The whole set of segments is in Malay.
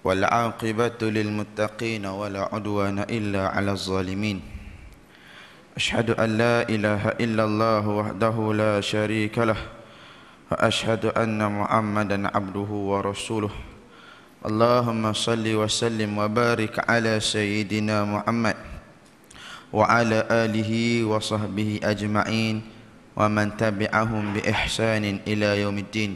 والعاقبة للمتقين ولا عدوان إلا على الظالمين أشهد أن لا إله إلا الله وحده لا شريك له وأشهد أن محمدا عبده ورسوله اللهم صل وسلم وبارك على سيدنا محمد وعلى آله وصحبه أجمعين ومن تبعهم بإحسان إلى يوم الدين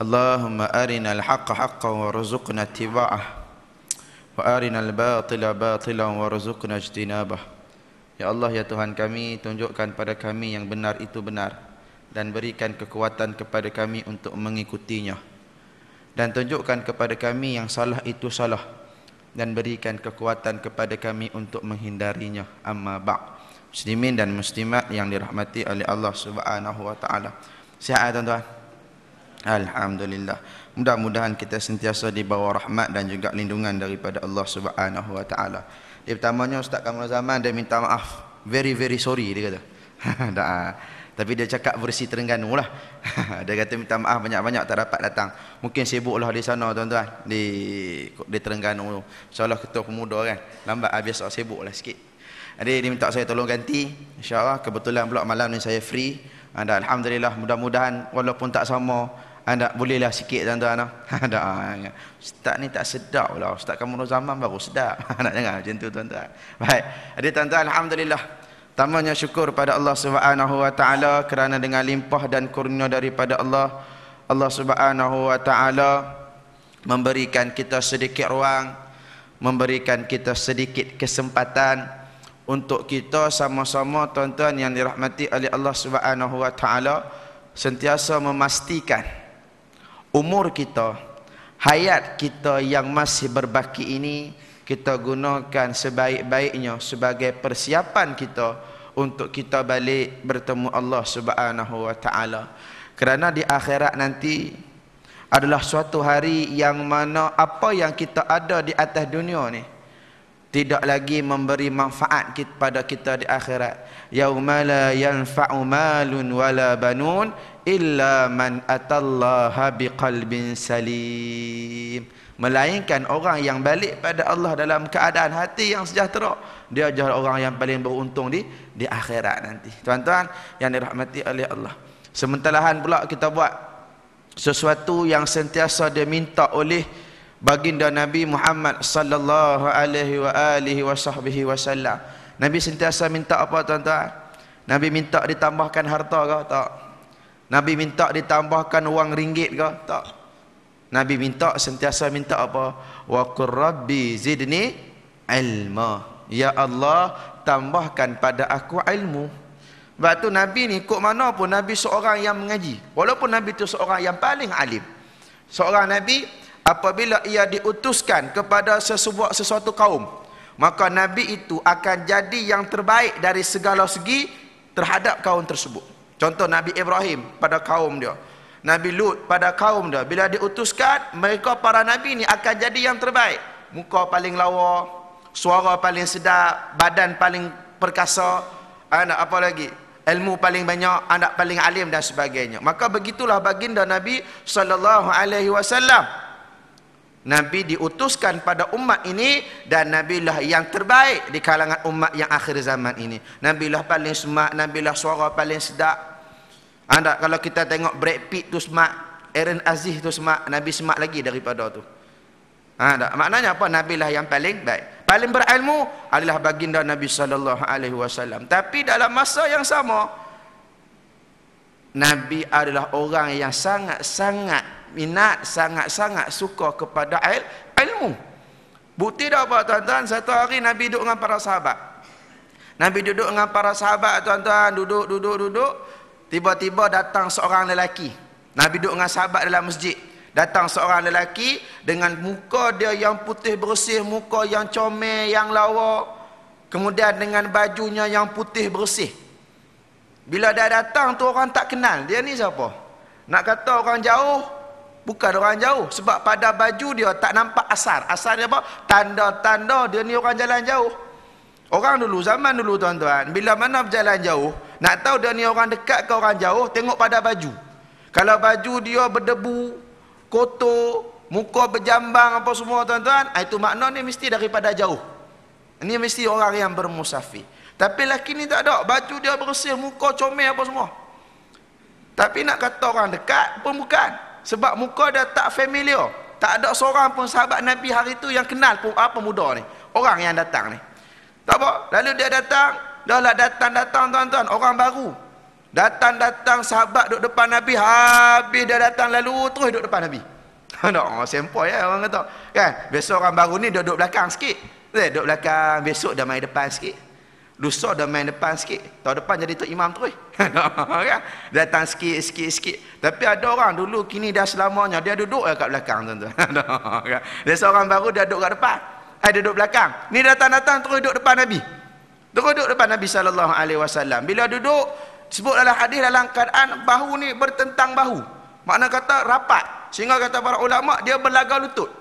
اللهم أرنا الحق حقا وارزقنا اتباعه وأرنا الباطل باطلا وارزقنا اجتنابه. Ya Allah, ya Tuhan kami, tunjukkan pada kami yang benar itu benar dan berikan kekuatan kepada kami untuk mengikutinya, dan tunjukkan kepada kami yang salah itu salah dan berikan kekuatan kepada kami untuk menghindarinya. Amma ba'd. Muslimin dan muslimat yang dirahmati oleh Allah Subhanahu wa taala. Sihat tuan-tuan? Alhamdulillah. Mudah-mudahan kita sentiasa di bawah rahmat dan juga lindungan daripada Allah Subhanahu wa taala. Dia pertamanya Ustaz Kamal Zaman dia minta maaf. Very sorry dia kata. Tapi dia cakap versi Terengganu lah. Dia kata minta maaf banyak-banyak tak dapat datang. Mungkin sibuklah di sana tuan-tuan, di Terengganu. Insyaallah ketua pemuda kan. Lambat biasa sibuklah sikit. Jadi dia minta saya tolong ganti. Insya-Allah kebetulan pula malam ni saya free. Dan alhamdulillah, mudah-mudahan walaupun tak sama, anda bolehlah sikit tuan-tuan. Ustaz ni tak sedap lah. Ustaz kamu zaman baru sedap. Nak jangan macam tu tuan-tuan. Baik. Jadi tuan-tuan, alhamdulillah. Pertamanya syukur pada Allah Subhanahu wa taala kerana dengan limpah dan kurnia daripada Allah, Allah Subhanahu wa taala memberikan kita sedikit ruang, memberikan kita sedikit kesempatan untuk kita sama-sama tuan-tuan yang dirahmati oleh Allah Subhanahu wa taala sentiasa memastikan umur kita, hayat kita yang masih berbaki ini kita gunakan sebaik-baiknya sebagai persiapan kita untuk kita balik bertemu Allah Subhanahu wa taala. Kerana di akhirat nanti adalah suatu hari yang mana apa yang kita ada di atas dunia ni tidak lagi memberi manfaat kepada kita di akhirat. Yauma la yanfa'u malun wala banun illa man atallaha biqalbin salim. Melainkan orang yang balik pada Allah dalam keadaan hati yang sejahtera, dia adalah orang yang paling beruntung di akhirat nanti. Tuan-tuan yang dirahmati oleh Allah. Sementarahan pula kita buat sesuatu yang sentiasa diminta oleh baginda Nabi Muhammad sallallahu alaihi wasallam. Nabi sentiasa minta apa tuan-tuan? Nabi minta ditambahkan harta ke? Tak. Nabi minta ditambahkan wang ringgit ke? Tak. Nabi minta sentiasa minta apa? Wa qur rabbi zidni ilma. Ya Allah, tambahkan pada aku ilmu. Sebab tu Nabi ni kok mana pun Nabi seorang yang mengaji. Walaupun Nabi tu seorang yang paling alim. Seorang Nabi apabila ia diutuskan kepada sesuatu kaum, maka Nabi itu akan jadi yang terbaik dari segala segi terhadap kaum tersebut. Contoh Nabi Ibrahim pada kaum dia, Nabi Lut pada kaum dia, bila diutuskan, mereka para Nabi ni akan jadi yang terbaik. Muka paling lawa, suara paling sedap, badan paling perkasa, anak apa lagi? Ilmu paling banyak, anak paling alim dan sebagainya. Maka begitulah baginda Nabi sallallahu alaihi wasallam. Nabi diutuskan pada umat ini dan Nabilah yang terbaik di kalangan umat yang akhir zaman ini. Nabilah paling semak, Nabilah suara paling sedap. Anda kalau kita tengok Brad Pitt tu semak, Aaron Aziz tu semak, Nabi semak lagi daripada tu. Maknanya apa? Nabilah yang paling baik. Paling berilmu adalah baginda Nabi sallallahu alaihi wasallam. Tapi dalam masa yang sama, Nabi adalah orang yang sangat-sangat minat, sangat-sangat suka kepada ilmu. Bukti dah apa tuan-tuan? Satu hari Nabi duduk dengan para sahabat. Nabi duduk dengan para sahabat tuan-tuan, duduk. Tiba-tiba datang seorang lelaki. Nabi duduk dengan sahabat dalam masjid. Datang seorang lelaki dengan muka dia yang putih bersih, muka yang comel, yang lawa. Kemudian dengan bajunya yang putih bersih. Bila dia datang tu orang tak kenal. Dia ni siapa? Nak kata orang jauh, bukan orang jauh. Sebab pada baju dia tak nampak asar. Asar dia apa? Tanda-tanda dia ni orang jalan jauh. Orang dulu, zaman dulu tuan-tuan, bila mana berjalan jauh, nak tahu dia ni orang dekat ke orang jauh, tengok pada baju. Kalau baju dia berdebu, kotor, muka berjambang apa semua tuan-tuan, itu makna ni mesti daripada jauh. Ini mesti orang yang bermusafir. Tapi lelaki ni tak ada, baju dia bersih, muka comel apa semua. Tapi nak kata orang dekat pun bukan. Sebab muka dia tak familiar. Tak ada seorang pun sahabat Nabi hari tu yang kenal pun apa muda ni. Orang yang datang ni. Tak apa, lalu dia datang, dah lah datang tuan-tuan, orang baru. Datang sahabat duduk depan Nabi, habis dia datang lalu terus duduk depan Nabi. Tak, sempoi ya orang kata. Kan? Biasa orang baru ni duduk belakang sikit. Duduk belakang, besok dah main depan sikit. Lusa dah main depan sikit. Tahun depan jadi tok imam terus. Kan? Datang sikit. Tapi ada orang dulu kini dah selamanya dia duduk kat belakang tuan-tuan. Dia seorang baru dia duduk kat depan. Duduk belakang. Ni datang terus duduk depan Nabi. Terus duduk depan Nabi sallallahu alaihi wasallam. Bila duduk, sebut dalam hadis dalam keadaan bahu ni bertentang bahu. Makna kata rapat. Sehingga kata para ulama dia berlaga lutut.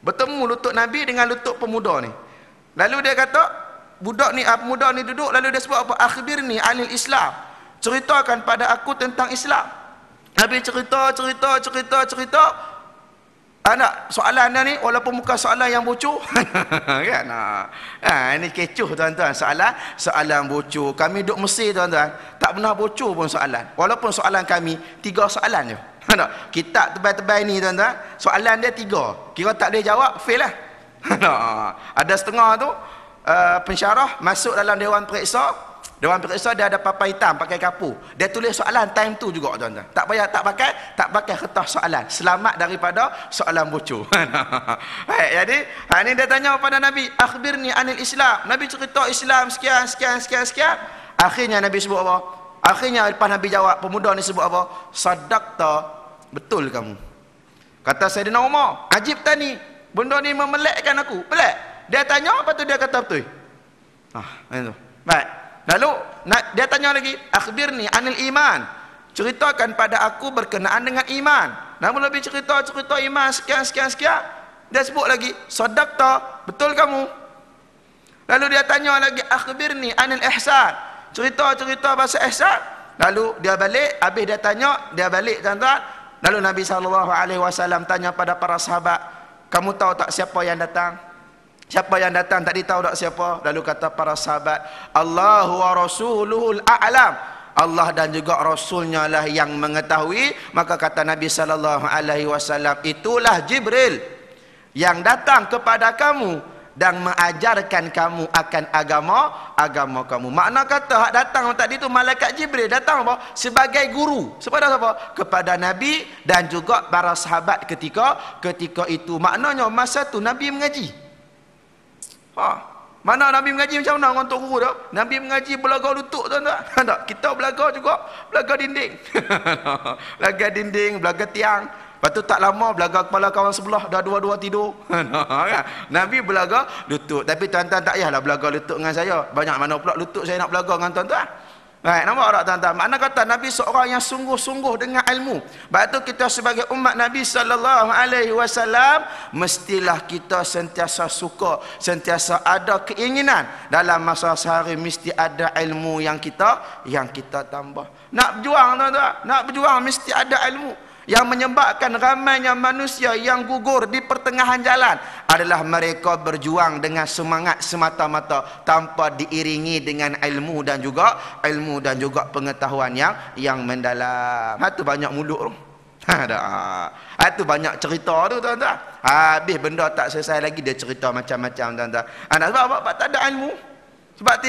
Bertemu lutut Nabi dengan lutut pemuda ni. Lalu dia kata, pemuda ni duduk, lalu dia sebut apa? Akhbirni anil Islam. Ceritakan pada aku tentang Islam. Nabi cerita. Anak soalan dia ni walaupun bukan soalan yang bocor kan. Ini kecoh tuan-tuan, soalan bocor. Kami duduk Mesir tuan-tuan, tak pernah bocor pun soalan. Walaupun soalan kami 3 soalan je. Kitab tebal-tebal ni tuan-tuan, soalan dia 3. Kira tak boleh jawab, fail lah. Ada setengah tu pensyarah masuk dalam dewan periksa. Dewan periksa dia ada papan hitam pakai kapur. Dia tulis soalan time tu juga tuan-tuan. Tak pakai kertas soalan. Selamat daripada soalan bocor. Baik, jadi ini dia tanya kepada Nabi, akhbirni anil Islam. Nabi cerita Islam sekian. Akhirnya Nabi sebut apa? Akhirnya lepas Nabi jawab, pemuda ni sebut apa? Sadaqta, betul kamu. Kata Sayyidina Umar, ajib tani, benda ni memelekkan aku. Pelik. Dia tanya, apa tu dia kata betul. Itu. Baik. Lalu dia tanya lagi, akhbirni anil iman. Ceritakan pada aku berkenaan dengan iman. Namun lebih cerita iman sekian. Dia sebut lagi, sadaqta, betul kamu. Lalu dia tanya lagi, akhbirni anil ihsan. Cerita pasal ihsan. Lalu dia balik, habis dia tanya, dia balik tuan-tuan. Lalu Nabi SAW tanya pada para sahabat, kamu tahu tak siapa yang datang? Siapa yang datang tadi, tahu tak siapa? Lalu kata para sahabat, Allahu wa rasuluhul a'lam. Allah dan juga Rasulnya lah yang mengetahui. Maka kata Nabi SAW, itulah Jibril yang datang kepada kamu dan mengajarkan kamu akan agama kamu. Makna kata datang tadi tu malaikat Jibril datang apa? Sebagai guru. Kepada siapa? Kepada Nabi dan juga para sahabat ketika itu. Maknanya masa tu Nabi mengaji. Mana Nabi mengaji macam mana orang tok guru tu? Nabi mengaji belaga lutut tuan-tuan. Tak, kita belaga juga belaga dinding. Belaga dinding, belaga tiang. Lepas tu tak lama belaga kepala kawan sebelah, dah dua-dua tidur. Nabi belaga lutut. Tapi tuan-tuan tak payahlah belaga lutut dengan saya. Banyak mana pula lutut saya nak belaga dengan tuan-tuan. Baik, nampak tak tuan-tuan? Makna kata Nabi seorang yang sungguh-sungguh dengan ilmu. Sebab tu kita sebagai umat Nabi SAW mestilah kita sentiasa suka, sentiasa ada keinginan dalam masa sehari mesti ada ilmu yang kita tambah. Nak berjuang tuan-tuan, nak berjuang mesti ada ilmu. Yang menyebabkan ramainya manusia yang gugur di pertengahan jalan adalah mereka berjuang dengan semangat semata-mata tanpa diiringi dengan ilmu dan juga pengetahuan yang mendalam. Itu banyak mulut tu. Itu banyak cerita tu tuan-tuan. Habis benda tak selesai lagi dia cerita macam-macam tuan-tuan. Sebab apa? Tak ada ilmu. Sebab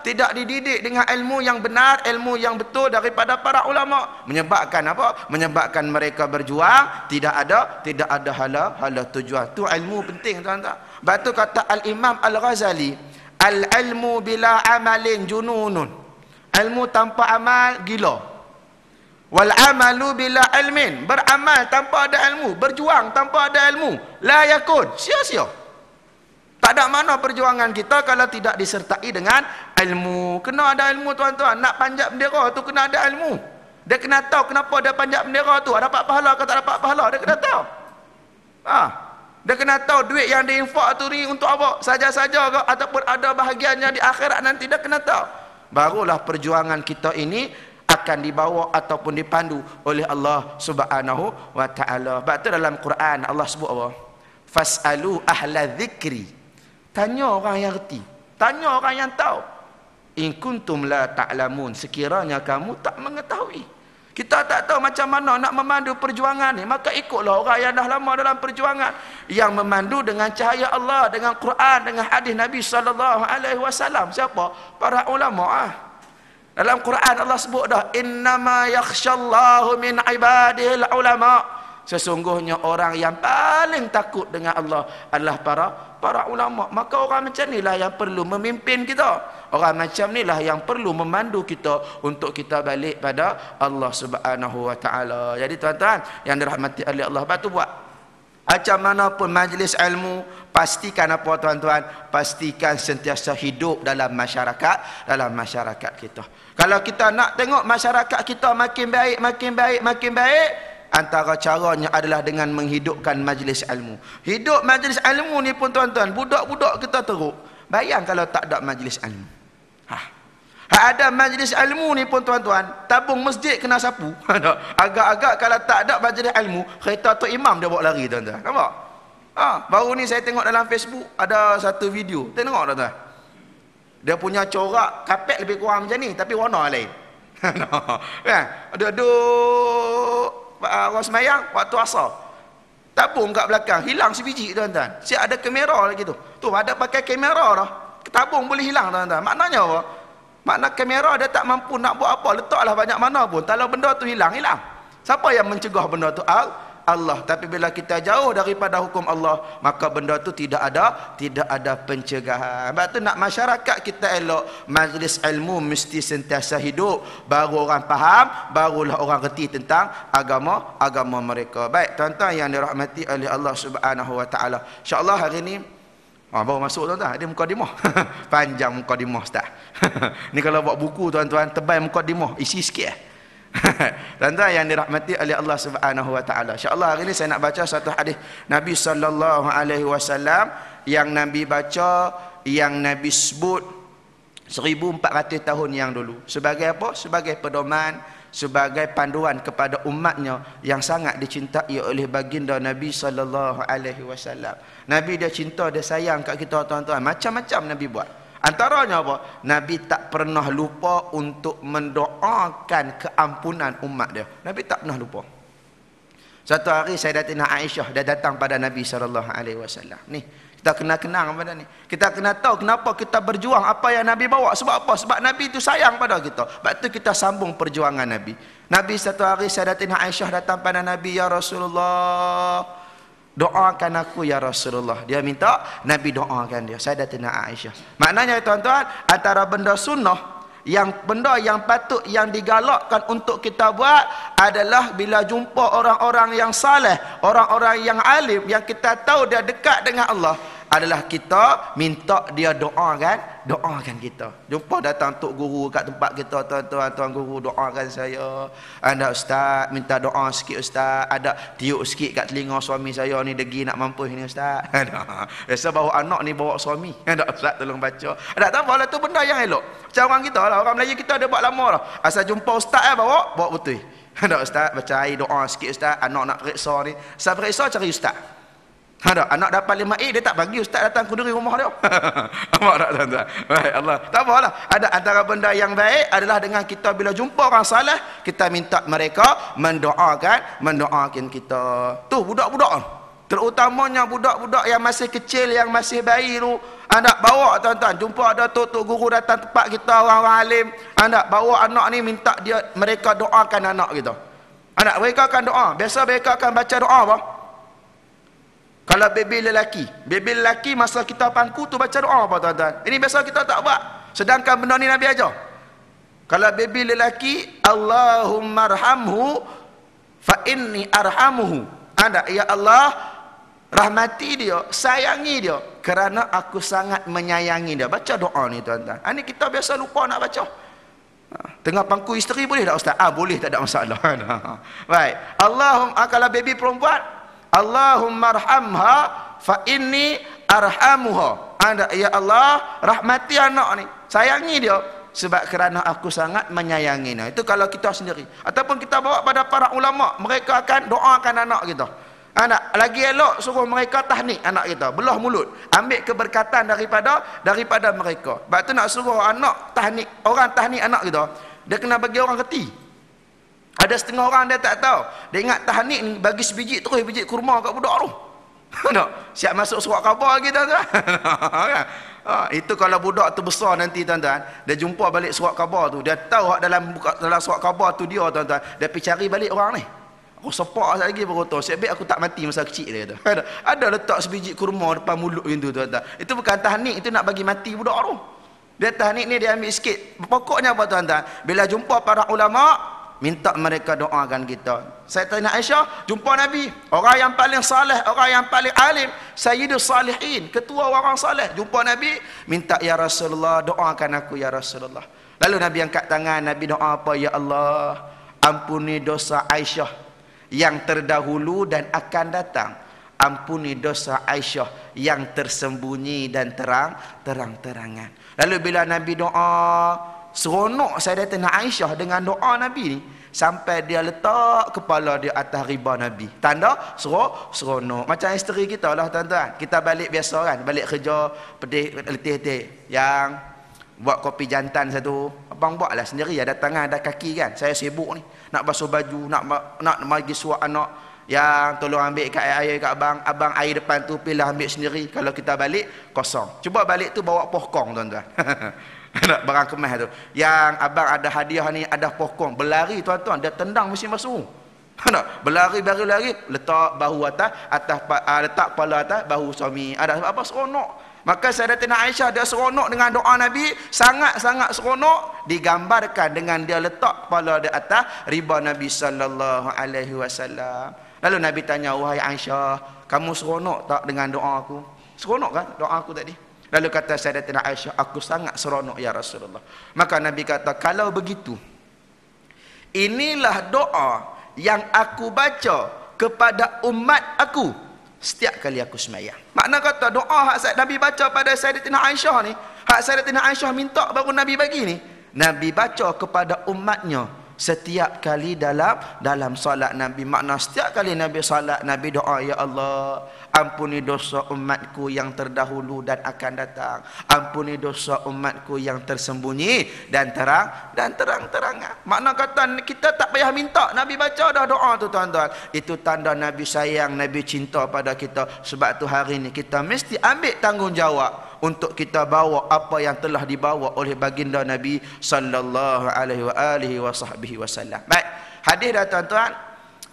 tidak dididik dengan ilmu yang benar, ilmu yang betul daripada para ulama. Menyebabkan apa? Menyebabkan mereka berjuang tidak ada hala tujuan. Tu ilmu penting tuan-tuan. Sebab tu kata Al-Imam Al-Ghazali, al-ilmu bila amalin jununun. Ilmu tanpa amal gila. Wal amalu bila ilmin. Beramal tanpa ada ilmu, berjuang tanpa ada ilmu, la yakun, sia-sia. Tak ada mana perjuangan kita kalau tidak disertai dengan ilmu. Kena ada ilmu tuan-tuan. Nak panjat bendera tu kena ada ilmu. Dia kena tahu kenapa dia panjat bendera tu. Dapat pahala atau tak dapat pahala. Dia kena tahu. Dia kena tahu duit yang diinfak tu ni untuk apa. Saja-saja ke ataupun ada bahagiannya di akhirat nanti. Dia kena tahu. Barulah perjuangan kita ini akan dibawa ataupun dipandu oleh Allah Subhanahu wa taala. Sebab tu dalam Quran Allah sebut apa? Fasalu ahla dzikri. Tanya orang yang reti, tanya orang yang tahu. In kuntum la ta'lamun, sekiranya kamu tak mengetahui. Kita tak tahu macam mana nak memandu perjuangan ni, maka ikutlah orang yang dah lama dalam perjuangan, yang memandu dengan cahaya Allah, dengan Quran, dengan hadis Nabi SAW. Siapa? Para ulama. Dalam Quran Allah sebut dah, innama yakhshallahu min ibadihil ulama. Sesungguhnya orang yang paling takut dengan Allah adalah para ulama. Maka orang macam inilah yang perlu memimpin kita. Orang macam inilah yang perlu memandu kita untuk kita balik pada Allah Subhanahu wa taala. Jadi tuan-tuan yang dirahmati oleh Allah, batu buat macam mana pun majlis ilmu, pastikan apa tuan-tuan? Pastikan sentiasa hidup dalam masyarakat kita. Kalau kita nak tengok masyarakat kita makin baik, antara caranya adalah dengan menghidupkan majlis ilmu. Hidup majlis ilmu ni pun tuan-tuan, budak-budak kita teruk. Bayang kalau tak ada majlis ilmu. Ada majlis ilmu ni pun tuan-tuan, tabung masjid kena sapu. Agak-agak kalau tak ada majlis ilmu, kereta tu imam dia bawa lari tuan-tuan. Nampak? Baru ni saya tengok dalam Facebook ada satu video. Tengok tuan-tuan. Dia punya corak kapet lebih kurang macam ni tapi warna lain. Ada orang semayang waktu asar, tabung kat belakang hilang sebiji tuan-tuan. Siap ada kamera lagi tu. Tu ada pakai kamera dah. Tabung boleh hilang tuan-tuan. Maknanya apa? Makna kamera dia tak mampu nak buat apa, letaklah banyak mana pun. Kalau benda tu hilang. Siapa yang mencegah benda tu? Allah. Tapi bila kita jauh daripada hukum Allah, maka benda tu tidak ada pencegahan. Sebab tu nak masyarakat kita elok, majlis ilmu mesti sentiasa hidup. Baru orang faham, barulah orang reti tentang agama mereka. Baik tuan-tuan yang dirahmati oleh Allah Subhanahu wa taala. Insya-Allah hari ni baru masuk tuan-tuan, dia mukadimah. Panjang mukadimah ustaz. Ni kalau buat buku tuan-tuan, tebal mukadimah, isi sikit Tuan-tuan yang dirahmati oleh Allah Subhanahu wa taala. Insya-Allah hari ni saya nak baca satu hadis Nabi sallallahu alaihi wasallam yang Nabi baca, yang Nabi sebut 1400 tahun yang dulu. Sebagai apa? Sebagai pedoman, sebagai panduan kepada umatnya yang sangat dicintai oleh baginda Nabi sallallahu alaihi wasallam. Nabi dia cinta, dia sayang kat kita tuan-tuan. Macam-macam Nabi buat. Antaranya apa? Nabi tak pernah lupa untuk mendoakan keampunan umat dia. Nabi tak pernah lupa. Satu hari Sayyidatina Aisyah dia datang pada Nabi sallallahu alaihi wasallam. Ni kita kena kenang pada ni. Kita kena tahu kenapa kita berjuang apa yang Nabi bawa. Sebab apa? Sebab Nabi itu sayang pada kita. Sebab tu kita sambung perjuangan Nabi. Nabi satu hari Sayyidatina Aisyah datang pada Nabi, ya Rasulullah, doakan aku ya Rasulullah. Dia minta Nabi doakan dia, Sayyidatina Aisyah. Maknanya tuan-tuan, antara benda sunnah, benda yang patut, yang digalakkan untuk kita buat adalah bila jumpa orang-orang yang saleh, orang-orang yang alim, yang kita tahu dia dekat dengan Allah, adalah kita minta dia doakan kita. Jumpa datang tok guru kat tempat kita, tuan-tuan, tuan guru doakan saya. Anda ustaz, minta doa sikit ustaz. Ada tiup sikit kat telinga suami saya ni, degi nak mampus ni ustaz. Biasa bawa anak ni bawa suami. Ada ustaz tolong baca. Ada tak apalah, tu benda yang elok. Macam orang kita lah, orang Melayu kita ada buat lama lah. Asal jumpa ustaz bawa betul. Ada ustaz baca air doa sikit ustaz, anak nak periksa ni. Asal periksa cari ustaz. Ada anak dapat 5A, dia tak bagi ustaz datang kuduri rumah dia. Nampak tak tuan-tuan? Baik, Allah. Tak apalah. Ada antara benda yang baik adalah dengan kita bila jumpa orang saleh, kita minta mereka mendoakan kita. Tu budak-budak, terutamanya budak-budak yang masih kecil, yang masih bayi tu, anak bawa tuan-tuan, jumpa ada tok guru datang tempat kita, orang-orang alim, anak bawa anak ni, minta mereka doakan anak kita. Anak mereka akan doa. Biasa mereka akan baca doa apa? Kalau baby lelaki masa kita pangku tu baca doa apa tuan-tuan? Ini biasa kita tak buat. Sedangkan benda ni Nabi ajar. Kalau baby lelaki, Allahumma arhamhu fa inni arhamuhu. Ada, ya Allah, rahmati dia, sayangi dia, kerana aku sangat menyayangi dia. Baca doa ni tuan-tuan. Ini kita biasa lupa nak baca. Tengah pangku isteri boleh tak ustaz? Boleh, tak ada masalah. Baik. Allahumma, kalau baby perempuan, Allahumma arhamha fa inni arhamuha. Anda, ya Allah, rahmati anak ni, sayangi dia sebab kerana aku sangat menyayanginya. Itu kalau kita sendiri. Ataupun kita bawa pada para ulama, mereka akan doakan anak kita. Anak lagi elok suruh mereka tahnik anak kita, belah mulut, ambil keberkatan daripada mereka. Sebab tu nak suruh anak tahnik, orang tahnik anak kita, dia kena bagi orang reti. Ada setengah orang dia tak tahu, dia ingat tahnik ni bagi sebiji terus biji kurma kat budak tu. Siap masuk surat khabar lagi tuan-tuan. Itu kalau budak tu besar nanti tuan-tuan, dia jumpa balik surat khabar tu, dia tahu dalam surat khabar tu dia tuan-tuan, dia pergi cari balik orang ni. Aku sepak lagi berkata, sebab aku tak mati masa kecil dia kata. Ada letak sebiji kurma depan mulut pintu tuan-tuan. Itu bukan tahnik, itu nak bagi mati budak tu. Dia tahnik ni dia ambil sikit. Pokoknya apa tuan-tuan? Bila jumpa para ulama, minta mereka doakan kita. Sayyidatina Aisyah jumpa Nabi, orang yang paling saleh, orang yang paling alim, Sayyidus Salihin, ketua orang saleh, jumpa Nabi, minta ya Rasulullah doakan aku ya Rasulullah. Lalu Nabi angkat tangan, Nabi doa apa? Ya Allah, ampuni dosa Aisyah yang terdahulu dan akan datang. Ampuni dosa Aisyah yang tersembunyi dan terang-terangan. Lalu bila Nabi doa, seronok Sayyidatina Aisyah dengan doa Nabi ni, sampai dia letak kepala dia atas riba Nabi. Tanda seronok. Macam isteri kita lah tuan-tuan. Kita balik biasa kan, balik kerja pedih letih-letih, yang buat kopi jantan satu, abang buat lah sendiri, ada tangan ada kaki kan. Saya sibuk ni, nak basuh baju, nak bagi suap anak, yang tolong ambil kat air kat abang air depan tu pilih ambil sendiri. Kalau kita balik kosong, cuba balik tu bawa pohkong tuan-tuan. Nak barang kemas tu, yang abang ada hadiah ni, ada pokong, berlari tuan-tuan, dia tendang mesin basuh. Berlari letak bahu atas letak kepala atas bahu suami. Ada sebab apa? Seronok. Maka Sayyidatina Aisyah dia seronok dengan doa Nabi, sangat-sangat seronok, digambarkan dengan dia letak kepala di atas riba Nabi sallallahu alaihi wasallam. Lalu Nabi tanya, wahai Aisyah, kamu seronok tak dengan doa aku? Seronok kan doa aku tadi? Lalu kata Sayyidatina Aisyah, aku sangat seronok ya Rasulullah. Maka Nabi kata, kalau begitu, inilah doa yang aku baca kepada umat aku setiap kali aku sembahyang. Makna kata doa hak Nabi baca pada Sayyidatina Aisyah ni, hak Sayyidatina Aisyah minta baru Nabi bagi ni, Nabi baca kepada umatnya setiap kali dalam solat Nabi. Makna setiap kali Nabi solat, Nabi doa, ya Allah, ampuni dosa umatku yang terdahulu dan akan datang. Ampuni dosa umatku yang tersembunyi dan terang-terangan. Makna kata kita tak payah minta, Nabi baca dah doa tu tuan-tuan. Itu tanda Nabi sayang, Nabi cinta pada kita. Sebab tu hari ni kita mesti ambil tanggungjawab untuk kita bawa apa yang telah dibawa oleh baginda Nabi sallallahu alaihi wasallam. Baik, hadis dah tuan-tuan.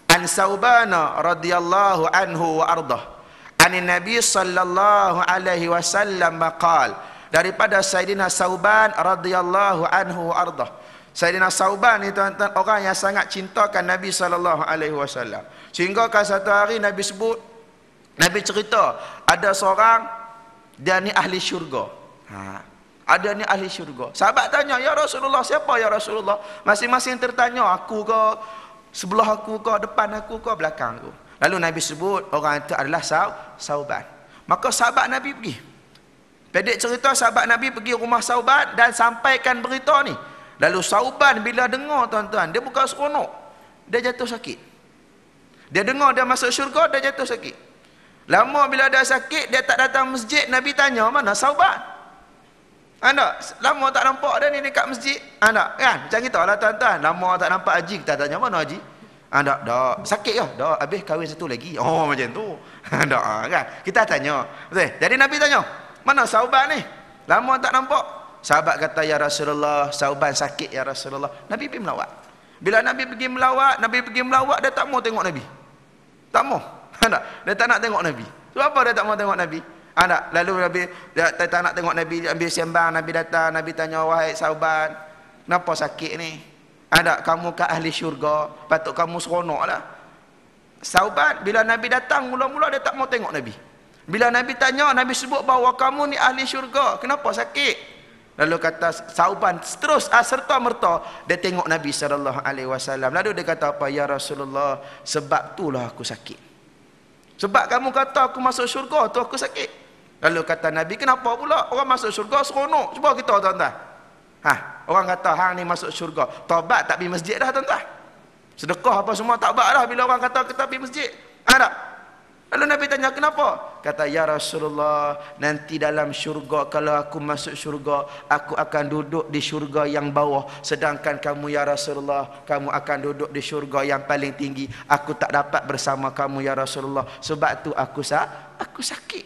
An Saubana radhiyallahu anhu wa ardah. Anin Nabi sallallahu alaihi wasallam qala, daripada Sayyidina Sauban radhiyallahu anhu wa ardah. Sayyidina Sauban ni tuan-tuan orang yang sangat cintakan Nabi sallallahu alaihi wasallam. Sehingga kan satu hari Nabi sebut, Nabi cerita ada seorang dia ni ahli syurga. Ada ni ahli syurga. Sahabat tanya, ya Rasulullah, siapa ya Rasulullah? Masing-masing tertanya, aku ke, sebelah aku ke, depan aku ke, belakang aku. Lalu Nabi sebut orang itu adalah Sauban. Maka sahabat Nabi pergi. Pendek cerita, sahabat Nabi pergi rumah Sauban dan sampaikan berita ni. Lalu Sauban bila dengar tuan-tuan, dia bukan seronok, dia jatuh sakit. Dia dengar dia masuk syurga, dia jatuh sakit. Lama bila dia sakit, dia tak datang masjid. Nabi tanya, mana Sauban? Anda lama tak nampak dia ni dekat masjid. Anda kan macam kita lah tuan-tuan, lama tak nampak haji, kita tanya mana haji? Anda dah sakit ke? Dah habis kahwin satu lagi. Oh macam tu. Anda kan kita tanya. Betul? Jadi Nabi tanya, mana Sauban ni? Lama tak nampak. Sahabat kata, ya Rasulullah, Sauban sakit ya Rasulullah. Nabi pergi melawat. Bila Nabi pergi melawat, dia tak mau tengok Nabi. Tak mau. Dia tak nak tengok Nabi. Sebab apa dia tak mau tengok Nabi? Lalu Nabi dia tak nak tengok Nabi, ambil sembang. Nabi datang, Nabi tanya, wahai Sauban, kenapa sakit ni? Kamu ke ahli syurga, patut kamu seronok lah. Sauban bila Nabi datang, mula-mula dia tak mau tengok Nabi. Bila Nabi tanya, Nabi sebut bahawa kamu ni ahli syurga, kenapa sakit? Lalu kata Sauban terus serta merta dia tengok Nabi SAW. Lalu dia kata apa? Ya Rasulullah, sebab itulah aku sakit. Sebab kamu kata aku masuk syurga tu aku sakit. Lalu kata Nabi, kenapa pula orang masuk syurga seronok? Cuba kita tuan-tuan. Orang kata hang ni masuk syurga, taubat tak pergi masjid dah tuan-tuan. Sedekah apa semua tak buat dah bila orang kata kita pergi masjid. Tak? Lalu Nabi tanya kenapa? Kata, ya Rasulullah, nanti dalam syurga kalau aku masuk syurga, aku akan duduk di syurga yang bawah, sedangkan kamu ya Rasulullah, kamu akan duduk di syurga yang paling tinggi. Aku tak dapat bersama kamu ya Rasulullah, sebab tu aku sakit.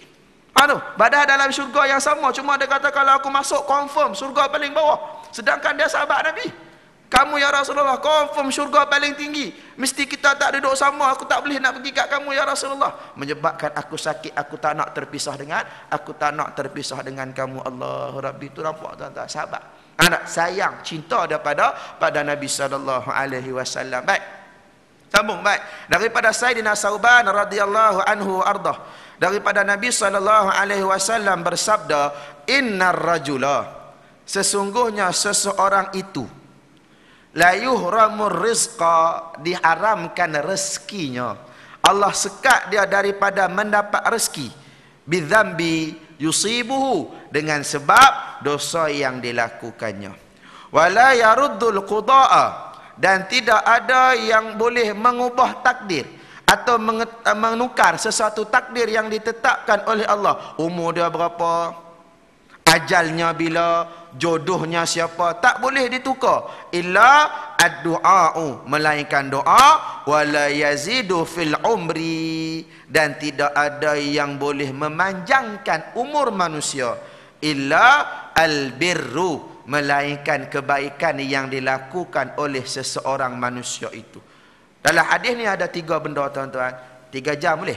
Padahal dalam syurga yang sama, cuma dia kata kalau aku masuk confirm syurga paling bawah, sedangkan dia sahabat Nabi. Kamu ya Rasulullah confirm syurga paling tinggi, mesti kita tak duduk sama, aku tak boleh nak pergi kat kamu ya Rasulullah, menyebabkan aku sakit, aku tak nak terpisah dengan kamu. Allahu Rabbi. Tu nampak tuan-tuan, sahabat anak sayang cinta daripada Nabi sallallahu alaihi wasallam. Baik, sambung baik daripada Sayyidina Sauban radhiyallahu anhu ardah, daripada Nabi sallallahu alaihi wasallam bersabda, innar rajula, sesungguhnya seseorang itu, la yuhramur rizqa, diharamkan rezekinya. Allah sekat dia daripada mendapat rezeki. Bidzambi yusibuhu, dengan sebab dosa yang dilakukannya. Wala yaruddul qudaa, dan tidak ada yang boleh mengubah takdir atau menukar sesuatu takdir yang ditetapkan oleh Allah. Umur dia berapa, ajalnya bila, jodohnya siapa, tak boleh ditukar. Illa ad-du'a'u, melainkan doa. Wala yazidu fil umri, dan tidak ada yang boleh memanjangkan umur manusia. Illa al-birru, melainkan kebaikan yang dilakukan oleh seseorang manusia itu. Dalam hadis ni ada 3 benda tuan-tuan. 3 jam boleh?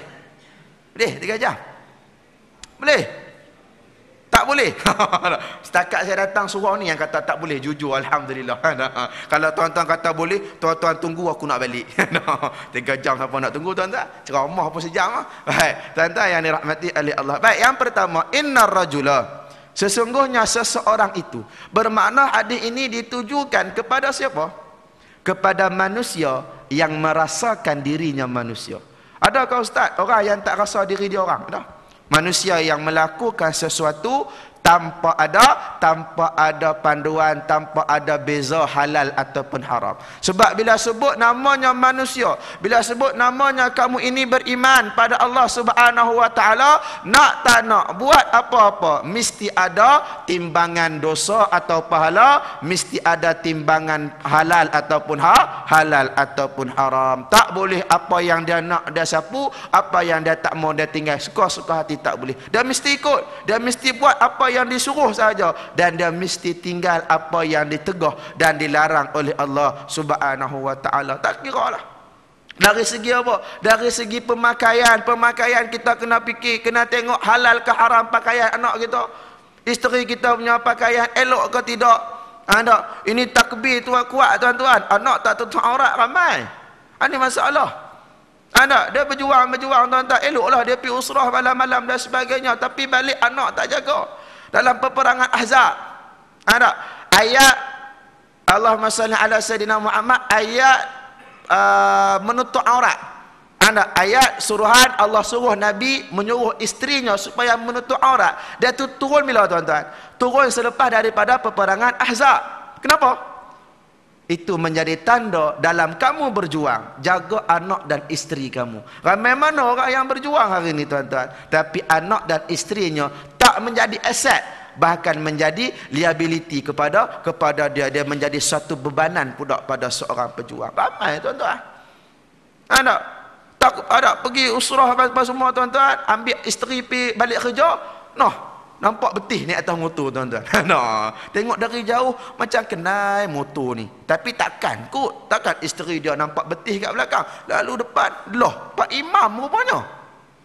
Boleh 3 jam? Boleh? Tak boleh. Setakat saya datang surau ni yang kata tak boleh, jujur alhamdulillah. Kalau tuan-tuan kata boleh, tuan-tuan tunggu aku nak balik. 3 jam siapa nak tunggu tuan-tuan? Ceramah pun sejam. Baik, tuan-tuan yang dirahmati oleh Allah. Baik, yang pertama, innar rajula, sesungguhnya seseorang itu. Bermakna hadis ini ditujukan kepada siapa? Kepada manusia yang merasakan dirinya manusia. Adakah ustaz orang yang tak rasa diri dia orang? Ada? Manusia yang melakukan sesuatu tanpa ada panduan, tanpa ada beza halal ataupun haram. Sebab bila sebut namanya manusia, bila sebut namanya kamu ini beriman pada Allah Subhanahu wa taala, nak tak nak buat apa-apa mesti ada timbangan dosa atau pahala, mesti ada timbangan halal ataupun halal ataupun haram. Tak boleh apa yang dia nak dia sapu, apa yang dia tak mau dia tinggal, suka-suka hati tak boleh. Dia mesti ikut, dia mesti buat apa yang disuruh saja, dan dia mesti tinggal apa yang ditegah dan dilarang oleh Allah Subhanahu wa taala. Tak kira lah dari segi apa, dari segi pemakaian kita kena fikir, kena tengok halal ke haram pakaian anak kita, isteri kita punya pakaian elok ke tidak. Ada ini takbir tu kuat tuan-tuan, anak tak tutup aurat ramai. Ini masalah. Anak dia berjuang tuan-tuan, eloklah dia pergi usrah malam-malam dan sebagainya, tapi balik anak tak jaga. Dalam peperangan Ahzab ada ayat Allahumma salli ala Sayyidina Muhammad, ayat menutup aurat. Ada ayat suruhan Allah suruh Nabi menyuruh isterinya supaya menutup aurat. Dia tu turun bila tuan-tuan? Turun selepas daripada peperangan Ahzab. Kenapa? Itu menjadi tanda dalam kamu berjuang, jaga anak dan isteri kamu. Ramai mana orang yang berjuang hari ini tuan-tuan, tapi anak dan isterinya tak menjadi aset, bahkan menjadi liability kepada dia menjadi satu bebanan pula pada seorang pejuang. Ramai tuan-tuan. Ada pergi usrah apa semua tuan-tuan, ambil isteri pergi balik kerja, nampak betih ni atas motor tuan-tuan. Tengok dari jauh macam kenal motor ni, tapi takkan isteri dia nampak betih kat belakang, lalu depan Pak Imam rupanya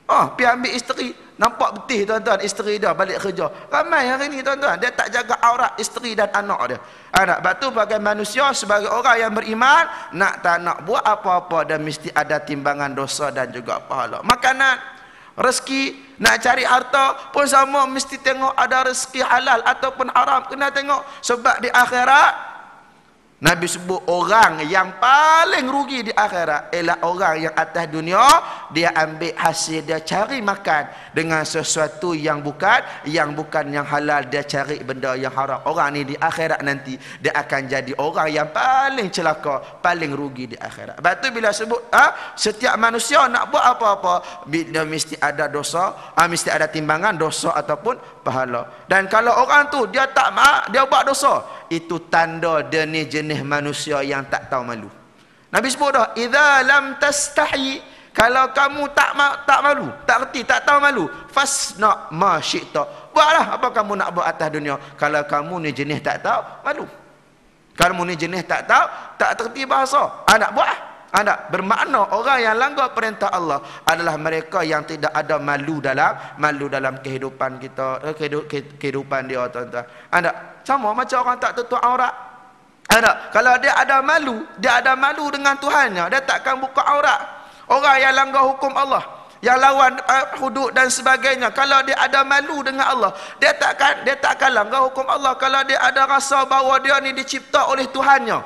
pergi ambil isteri, nampak betih tuan-tuan isteri dia balik kerja. Ramai hari ni tuan-tuan, dia tak jaga aurat isteri dan anak dia. Sebab tu sebagai manusia, sebagai orang yang beriman, nak tak nak buat apa-apa dan mesti ada timbangan dosa dan juga pahala. Makanan, rezeki, nak cari harta pun sama, mesti tengok ada rezeki halal ataupun haram, kena tengok. Sebab di akhirat Nabi sebut orang yang paling rugi di akhirat ialah orang yang atas dunia dia ambil hasil, dia cari makan dengan sesuatu yang bukan yang halal, dia cari benda yang haram. Orang ni di akhirat nanti dia akan jadi orang yang paling celaka, paling rugi di akhirat. Sebab tu bila sebut setiap manusia nak buat apa-apa dia mesti ada dosa, mesti ada timbangan dosa ataupun pahala. Dan kalau orang tu dia tak dia buat dosa, itu tanda dia ni jenis manusia yang tak tahu malu. Nabi sebut dah, idza lam tastahi, kalau kamu tak malu, tak reti, tak tahu malu, fasna ma syi'ta, buatlah apa kamu nak buat atas dunia. Kalau kamu ni jenis tak tahu malu, kamu ni jenis tak tahu, tak terti bahasa, nak buat ada bermakna orang yang langgar perintah Allah adalah mereka yang tidak ada malu dalam kehidupan kita, kehidupan dia, tuan-tuan. Ada sama macam orang tak tutup aurat. Ada kalau dia ada malu dengan Tuhannya, dia takkan buka aurat. Orang yang langgar hukum Allah, yang lawan hudud dan sebagainya, kalau dia ada malu dengan Allah, dia takkan langgar hukum Allah. Kalau dia ada rasa bahawa dia ni dicipta oleh Tuhannya,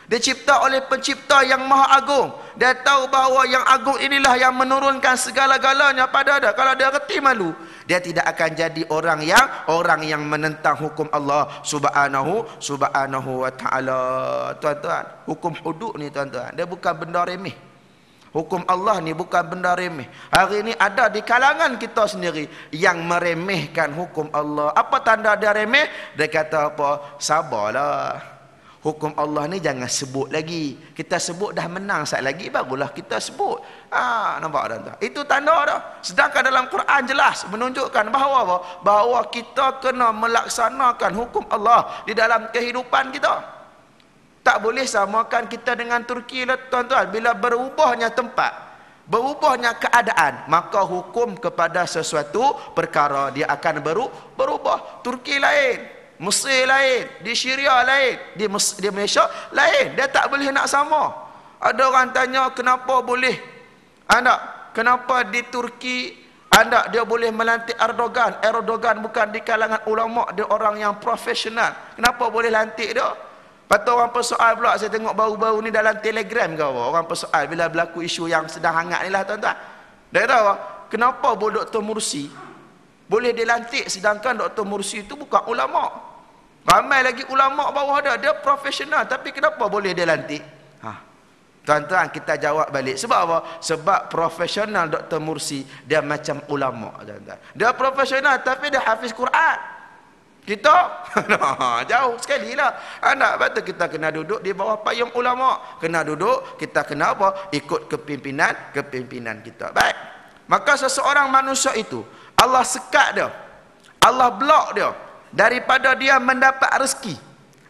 dicipta oleh pencipta yang maha agung, dia tahu bahawa yang agung inilah yang menurunkan segala-galanya pada dia. Kalau dia reti malu, dia tidak akan jadi orang yang menentang hukum Allah subhanahu wa ta'ala. Tuan-tuan, hukum hudud ni tuan-tuan, dia bukan benda remeh. Hukum Allah ni bukan benda remeh. Hari ini ada di kalangan kita sendiri yang meremehkan hukum Allah. Apa tanda dia remeh? Dia kata apa? Sabarlah, hukum Allah ni jangan sebut lagi. Kita sebut dah menang sat lagi, barulah kita sebut. Nampak tak? Itu tanda dah. Sedangkan dalam Quran jelas menunjukkan bahawa apa? Bahawa kita kena melaksanakan hukum Allah di dalam kehidupan kita. Tak boleh samakan kita dengan Turki lah, tuan-tuan. Bila berubahnya tempat, berubahnya keadaan, maka hukum kepada sesuatu perkara dia akan berubah. Turki lain, Mesir lain, di Syria lain, di Malaysia lain. Dia tak boleh nak sama. Ada orang tanya kenapa boleh kenapa di Turki dia boleh melantik Erdogan bukan di kalangan ulama, dia orang yang profesional, kenapa boleh lantik dia? Patut orang persoal pula, saya tengok baru-baru ni dalam Telegram ke apa, orang persoal bila berlaku isu yang sedang hangat ni lah, tuan-tuan. Dia tahu kenapa Dr. Mursi boleh dilantik sedangkan Dr. Mursi itu bukan ulama. Ramai lagi ulama bawah dia profesional, tapi kenapa boleh dia lantik? Tuan-tuan, kita jawab balik. Sebab apa? Sebab profesional Dr. Mursi dia macam ulama, tuan-tuan. Dia profesional tapi dia hafiz Quran. Kita jauh sekali lah. Betul, kita kena duduk di bawah payung ulama. Kena duduk, kita kena apa? Ikut kepimpinan kita. Baik. Maka seseorang manusia itu Allah sekat dia, Allah blok dia daripada dia mendapat rezeki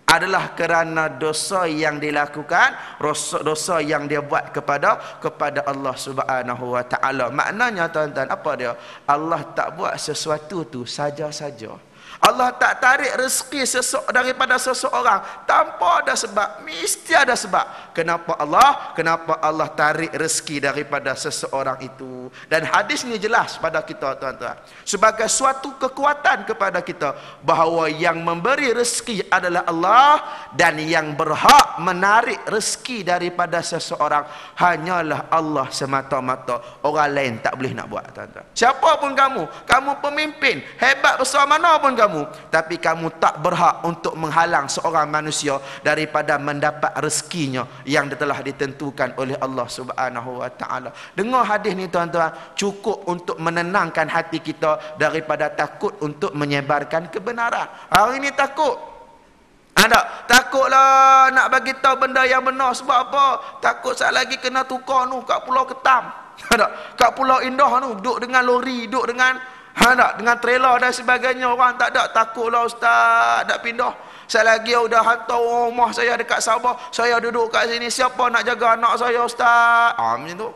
adalah kerana dosa yang dilakukan, dosa yang dia buat kepada Allah Subhanahu wa taala. Maknanya tuan-tuan, apa dia? Allah tak buat sesuatu tu saja-saja. Allah tak tarik rezeki daripada seseorang tanpa ada sebab. Mesti ada sebab. Kenapa Allah tarik rezeki daripada seseorang itu. Dan hadis ni jelas pada kita, tuan-tuan, sebagai suatu kekuatan kepada kita bahawa yang memberi rezeki adalah Allah, dan yang berhak menarik rezeki daripada seseorang hanyalah Allah semata-mata. Orang lain tak boleh nak buat, tuan-tuan. Siapa pun kamu pemimpin hebat besar mana pun kamu, tapi kamu tak berhak untuk menghalang seorang manusia daripada mendapat rezekinya yang telah ditentukan oleh Allah Subhanahu wa taala. Dengar hadis ni, tuan-tuan, cukup untuk menenangkan hati kita daripada takut untuk menyebarkan kebenaran. Hari ni takutlah nak bagi tahu benda yang benar. Sebab apa? Takut sat lagi kena tukar kat Pulau Ketam. Kat Pulau Indah duduk dengan lori, duduk dengan trailer dan sebagainya. Orang tak ada, takutlah ustaz tak pindah. Saya lagi dah hantar rumah saya dekat Sabah, saya duduk kat sini, siapa nak jaga anak saya ustaz? Macam tu.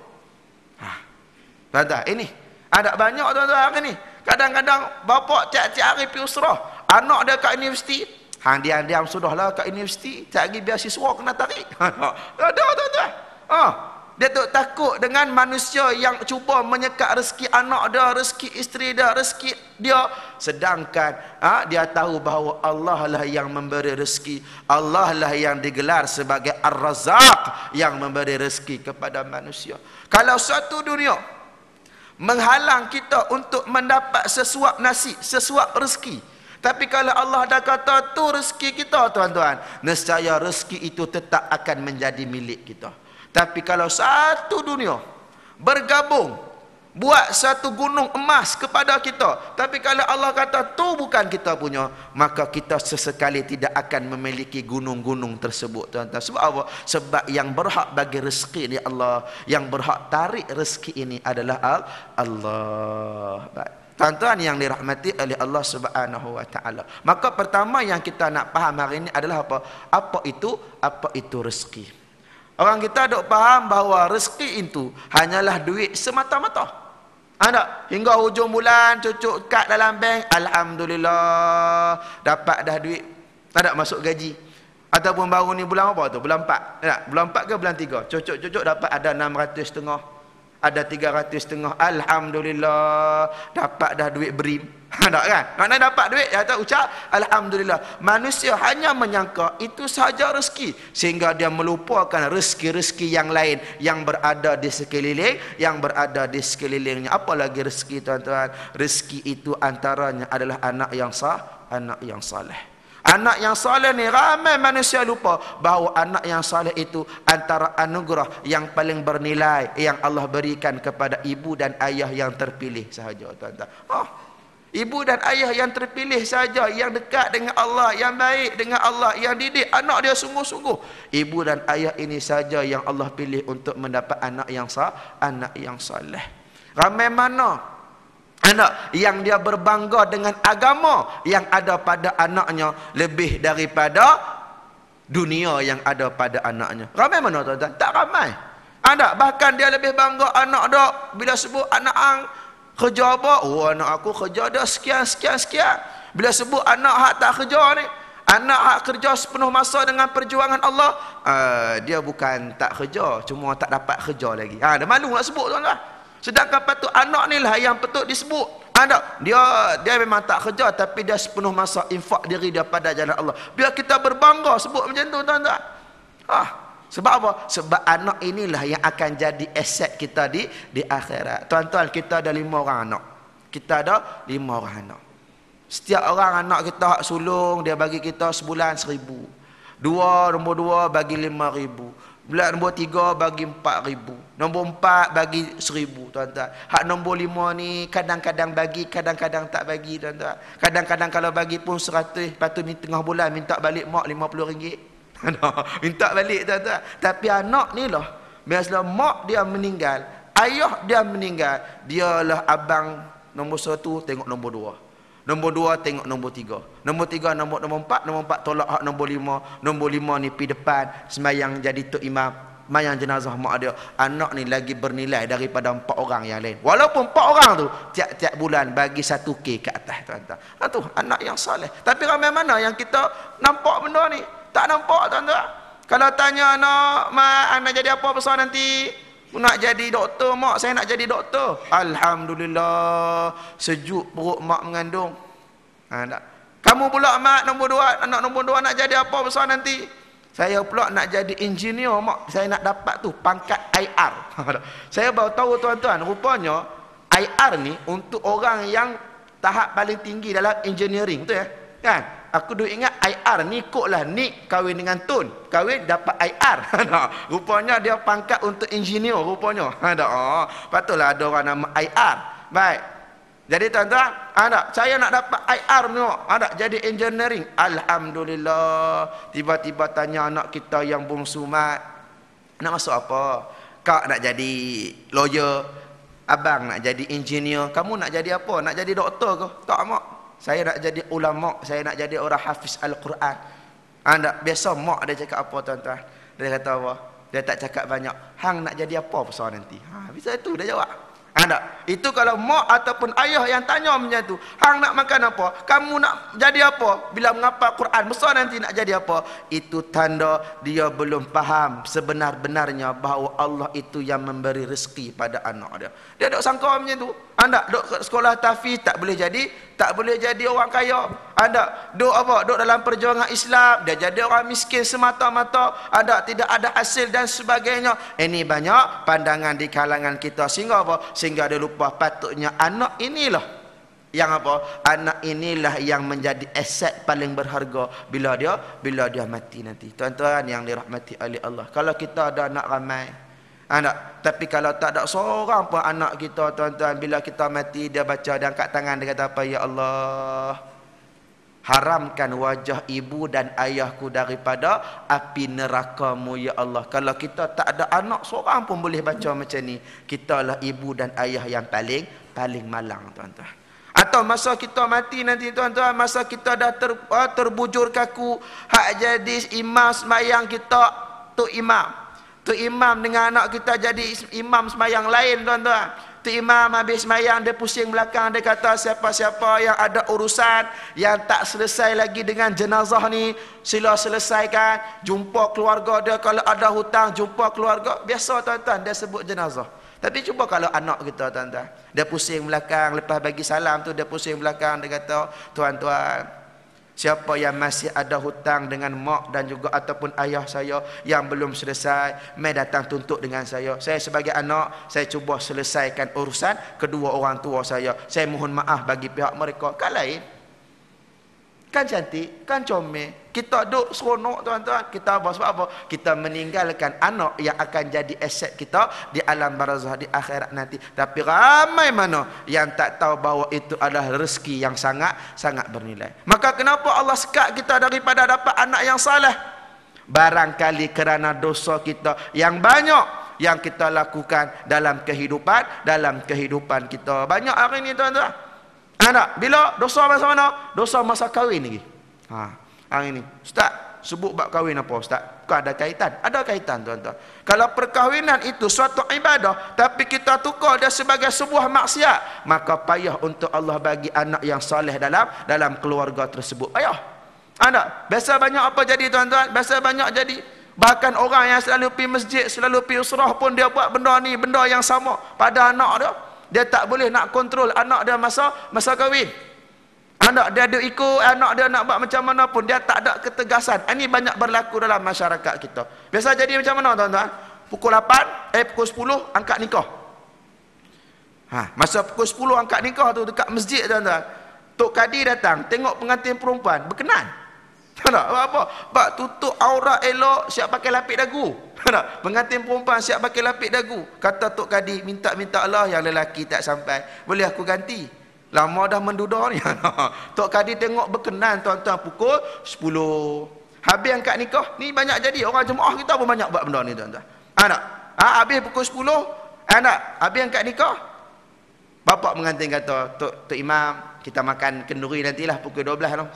Tuan-tuan, ini ada banyak, tuan-tuan, hari ni. Kadang-kadang bapak tiap-tiap hari pergi usrah, anak dia kat universiti, diam-diam sudahlah kat universiti, tiap hari beasiswa kena tarik. Ada, tuan-tuan. Dia tak takut dengan manusia yang cuba menyekat rezeki anak dia, rezeki isteri dia, rezeki dia. Sedangkan dia tahu bahawa Allah lah yang memberi rezeki. Allah lah yang digelar sebagai Ar-Razzaq, yang memberi rezeki kepada manusia. Kalau suatu dunia menghalang kita untuk mendapat sesuap nasi, sesuap rezeki, tapi kalau Allah dah kata tu rezeki kita, tuan-tuan, nescaya rezeki itu tetap akan menjadi milik kita. Tapi kalau satu dunia bergabung buat satu gunung emas kepada kita, tapi kalau Allah kata tu bukan kita punya, maka kita sesekali tidak akan memiliki gunung-gunung tersebut, tuan-tuan. Sebab apa? Sebab yang berhak bagi rezeki ni Allah, yang berhak tarik rezeki ini adalah Allah. Tuan-tuan yang dirahmati oleh Allah Subhanahu wa taala. Maka pertama yang kita nak faham hari ini adalah apa? Apa itu rezeki? Orang kita dok faham bahawa rezeki itu hanyalah duit semata-mata. Ada hingga hujung bulan cucuk kad dalam bank, alhamdulillah dapat dah duit, ada masuk gaji. Ataupun baru ni bulan apa tu? Bulan 4. Tak? Bulan 4 ke bulan 3? Cucuk dapat ada 600 setengah. Ada 300 setengah. Alhamdulillah dapat dah duit berim. Tak kan? Mana dapat duit ya, tak ucap alhamdulillah. Manusia hanya menyangka itu sahaja rezeki, sehingga dia melupakan rezeki-rezeki yang lain yang berada di sekeliling, sekelilingnya. Apalagi rezeki, tuan-tuan? Rezeki itu antaranya adalah anak yang saleh. Anak yang saleh ni ramai manusia lupa bahawa anak yang saleh itu antara anugerah yang paling bernilai yang Allah berikan kepada ibu dan ayah yang terpilih sahaja, tuan-tuan. Ibu dan ayah yang terpilih saja, yang dekat dengan Allah, yang baik dengan Allah, yang didik anak dia sungguh-sungguh. Ibu dan ayah ini saja yang Allah pilih untuk mendapat anak yang saleh. Ramai mana anak yang dia berbangga dengan agama yang ada pada anaknya lebih daripada dunia yang ada pada anaknya. Ramai mana, tuan-tuan? Tak ramai. Ada bahkan dia lebih bangga anak dia bila sebut anak ang kerja apa? Oh, anak aku kerja dah sekian. Bila sebut anak hak tak kerja ni, anak hak kerja sepenuh masa dengan perjuangan Allah, dia bukan tak kerja, cuma tak dapat kerja lagi. Dia malu nak sebut, tuan-tuan. Sedangkan patut anak ni lah yang patut disebut. Dia memang tak kerja, tapi dia sepenuh masa infak diri dia pada jalan Allah. Biar kita berbangga sebut macam tu, tuan-tuan. Sebab apa? Sebab anak inilah yang akan jadi aset kita di akhirat. Tuan-tuan, kita ada 5 orang anak. Setiap orang anak kita hak sulung, dia bagi kita sebulan 1,000. Nombor 2 bagi 5,000. Bulan nombor 3 bagi 4,000. Nombor 4 bagi 1,000, tuan-tuan. Hak nombor 5 ni kadang-kadang bagi, kadang-kadang tak bagi, tuan-tuan. Kadang-kadang kalau bagi pun 100, lepas tu ni tengah bulan minta balik mak RM50. Minta balik, tuan-tuan. Tapi anak ni lah, biasalah mak dia meninggal, ayah dia meninggal, dialah abang nombor 1 tengok nombor 2, nombor 2 tengok nombor 3, nombor 3 nombor 4, nombor 4 tolak hak nombor 5, nombor 5 ni pergi depan sembahyang jadi tok imam, mayang jenazah mak dia. Anak ni lagi bernilai daripada 4 orang yang lain, walaupun 4 orang tu tiap-tiap bulan bagi 1K ke atas, tuan-tuan. Tu anak yang saleh. Tapi ramai mana yang kita nampak benda ni? Tak nampak, tuan-tuan. Kalau tanya anak, mak nak jadi apa besar nanti? Nak jadi doktor, mak. Saya nak jadi doktor. Alhamdulillah, sejuk perut mak mengandung. Kamu pula, mak, anak nombor 2 nak jadi apa besar nanti? Saya pula nak jadi engineer, mak. Saya nak dapat tu pangkat IR. Saya baru tahu, tuan-tuan, rupanya IR ni untuk orang yang tahap paling tinggi dalam engineering, betul ya? Kan? Aku duk ingat IR ni ikutlah Nick kahwin dengan Tun, kahwin dapat IR. Rupanya dia pangkat untuk engineer, rupanya. Patutlah ada orang nama IR. Baik. Jadi, tuan-tuan, saya nak dapat IR ni, jadi engineering. Alhamdulillah. Tiba-tiba tanya anak kita yang bungsu, mat, nak masuk apa? Kak nak jadi lawyer, abang nak jadi engineer, kamu nak jadi apa? Nak jadi doktor ke? Tak, mak. Saya nak jadi ulama, saya nak jadi orang hafiz Al-Quran. Biasa mak dia cakap apa, tuan-tuan? Dia kata apa? Dia tak cakap banyak. Hang nak jadi apa besar nanti? Bisa itu dia jawab. Ada. Itu kalau mak ataupun ayah yang tanya macam tu, hang nak makan apa? Kamu nak jadi apa? Bila menghafal Quran, besar nanti nak jadi apa? Itu tanda dia belum faham sebenar-benarnya bahawa Allah itu yang memberi rezeki pada anak dia. Dia dok sangka macam tu. Anda dok sekolah tahfiz tak boleh jadi orang kaya. Anda dok apa? Dok dalam perjuangan Islam, dia jadi orang miskin semata-mata. Anda tidak ada hasil dan sebagainya. Ini banyak pandangan di kalangan kita sehingga apa? Sehingga dia lupa patutnya anak inilah yang apa? Anak inilah yang menjadi aset paling berharga bila dia mati nanti. Tuan-tuan yang dirahmati oleh Allah. Kalau kita ada anak ramai, anak, tapi kalau tak ada seorang pun anak kita, tuan-tuan, bila kita mati dia baca, dia angkat tangan, dia kata apa? Ya Allah, haramkan wajah ibu dan ayahku daripada api neraka-Mu ya Allah. Kalau kita tak ada anak seorang pun boleh baca macam ni, kitalah ibu dan ayah yang paling malang, tuan-tuan. Atau masa kita mati nanti, tuan-tuan, masa kita dah terbujur kaku, hak jadi imam semayang kita, tu imam dengan anak kita jadi imam semayang lain, tuan-tuan. Tu imam habis semayang, dia pusing belakang, dia kata siapa-siapa yang ada urusan yang tak selesai lagi dengan jenazah ni, sila selesaikan. Jumpa keluarga dia, kalau ada hutang jumpa keluarga. Biasa, tuan-tuan, dia sebut jenazah. Tapi cuba kalau anak kita, tuan-tuan, dia pusing belakang, lepas bagi salam tu dia pusing belakang, dia kata, tuan-tuan, siapa yang masih ada hutang dengan mak dan juga ataupun ayah saya yang belum selesai, mai datang tuntut dengan saya. Saya sebagai anak, saya cuba selesaikan urusan kedua orang tua saya. Saya mohon maaf bagi pihak mereka. Kan lain? Kan cantik? Kan comel? Kita duduk seronok, tuan-tuan. Kita apa? Sebab apa? Kita meninggalkan anak yang akan jadi aset kita di alam barzah, di akhirat nanti. Tapi ramai mana yang tak tahu bahawa itu adalah rezeki yang sangat bernilai. Maka kenapa Allah sekat kita daripada dapat anak yang saleh? Barangkali kerana dosa kita yang banyak yang kita lakukan dalam kehidupan kita. Banyak hari ni, tuan-tuan. Anak, bila dosa masa mana? Dosa masa kahwin lagi. Hari ni, Ustaz, sebut bab kahwin apa, Ustaz? Bukan ada kaitan? Ada kaitan, tuan-tuan. Kalau perkahwinan itu suatu ibadah, tapi kita tukar dia sebagai sebuah maksiat, maka payah untuk Allah bagi anak yang soleh dalam keluarga tersebut. Payah. Anak, biasa banyak apa jadi, tuan-tuan? Biasa banyak jadi. Bahkan orang yang selalu pergi masjid, selalu pergi usrah pun dia buat benda ni, benda yang sama pada anak dia. Dia tak boleh nak kontrol anak dia masa kahwin. Anak dia ada ikut, anak dia nak buat macam mana pun, dia tak ada ketegasan. Ini banyak berlaku dalam masyarakat kita. Biasa jadi macam mana, tuan-tuan? Pukul 10 angkat nikah. Masa pukul 10 angkat nikah tu dekat masjid, tuan-tuan, Tok Kadi datang, tengok pengantin perempuan, berkenan. Tak apa? Bak tutup aurat elok, siap pakai lapik dagu. Tak? Pengantin perempuan siap pakai lapik dagu. Kata Tok Kadi, minta Allah yang lelaki tak sampai. Boleh aku ganti? Lama dah menduda ni. Tok Kadi tengok berkenan, tuan-tuan, pukul 10. Habis angkat nikah, ni banyak jadi. Orang jemaah kita pun banyak buat benda ni, tuan-tuan. Anak, habis pukul 10, habis angkat nikah. Bapak pengantin kata, Tok Imam, kita makan kenduri nantilah pukul 12 tu.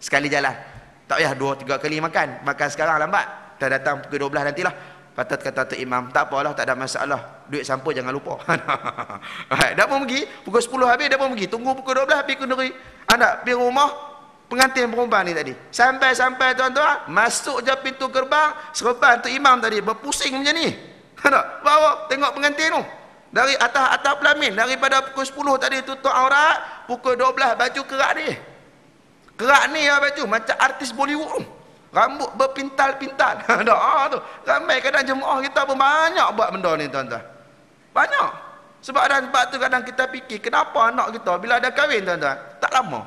Sekali jalan. Tak payah 2-3 kali makan. Makan sekarang lambat. Kita datang pukul 12 nantilah. Patut kata Tok Imam, tak apalah, tak ada masalah. Duit sampul jangan lupa. Dah pun pergi, pukul 10 habis, dah pun pergi. Tunggu pukul 12 habis kenduri. Anak pergi rumah pengantin perempuan ni tadi. Sampai, tuan-tuan, masuk je pintu gerbang, serban Tok Imam tadi, berpusing macam ni. Bawa, tengok pengantin tu. Dari atas pelamin, daripada pukul 10 tadi tutup aurat, pukul 12 baju kerak ni. Kerak ni ya baju macam artis Bollywood. Rambut berpintal-pintal. Tu. Ramai kadang jemaah kita pun banyak buat benda ni, tuan-tuan. Banyak. Sebab tu kadang kita fikir, kenapa anak kita bila ada kahwin, tuan-tuan, tak lama.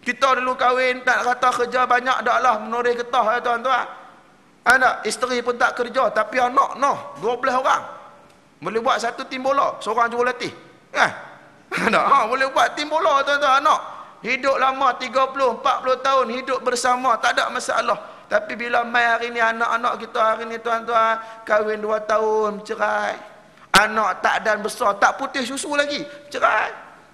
Kita dulu kahwin, tak kata kerja banyak dah lah, menoreh getah ya, tuan-tuan. Anak, isteri pun tak kerja, tapi anak 12 orang. Boleh buat satu tim bola, seorang jurulatih. Kan? Boleh buat tim bola, tuan-tuan, anak. Hidup lama 30-40 tahun hidup bersama, tak ada masalah. Tapi bila mai hari ni anak-anak kita hari ni, tuan-tuan, kahwin 2 tahun cerai. Anak tak dan besar, tak putih susu lagi, cerai.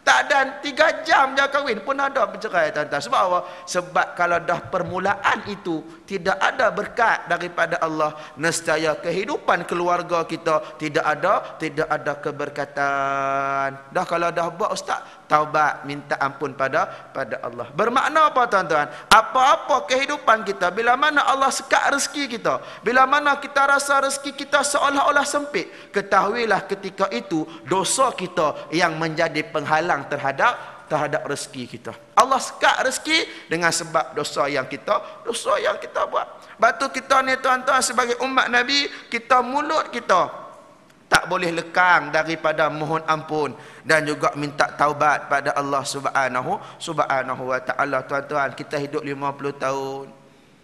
Tak ada 3 jam dah kahwin pun ada bercerai tuan-tuan. Sebab apa? Sebab kalau dah permulaan itu tidak ada berkat daripada Allah, nescaya kehidupan keluarga kita tidak ada keberkatan. Dah kalau dah buat ustaz, taubat, minta ampun pada Allah. Bermakna apa tuan-tuan? Apa-apa kehidupan kita, bila mana Allah sekat rezeki kita, bila mana kita rasa rezeki kita seolah-olah sempit, ketahuilah ketika itu dosa kita yang menjadi penghalang terhadap rezeki kita. Allah sekat rezeki dengan sebab dosa yang kita buat. Batu kita ni tuan-tuan sebagai umat Nabi, kita mulut kita tak boleh lekang daripada mohon ampun dan juga minta taubat pada Allah Subhanahu wa taala. Tuan-tuan, kita hidup 50 tahun.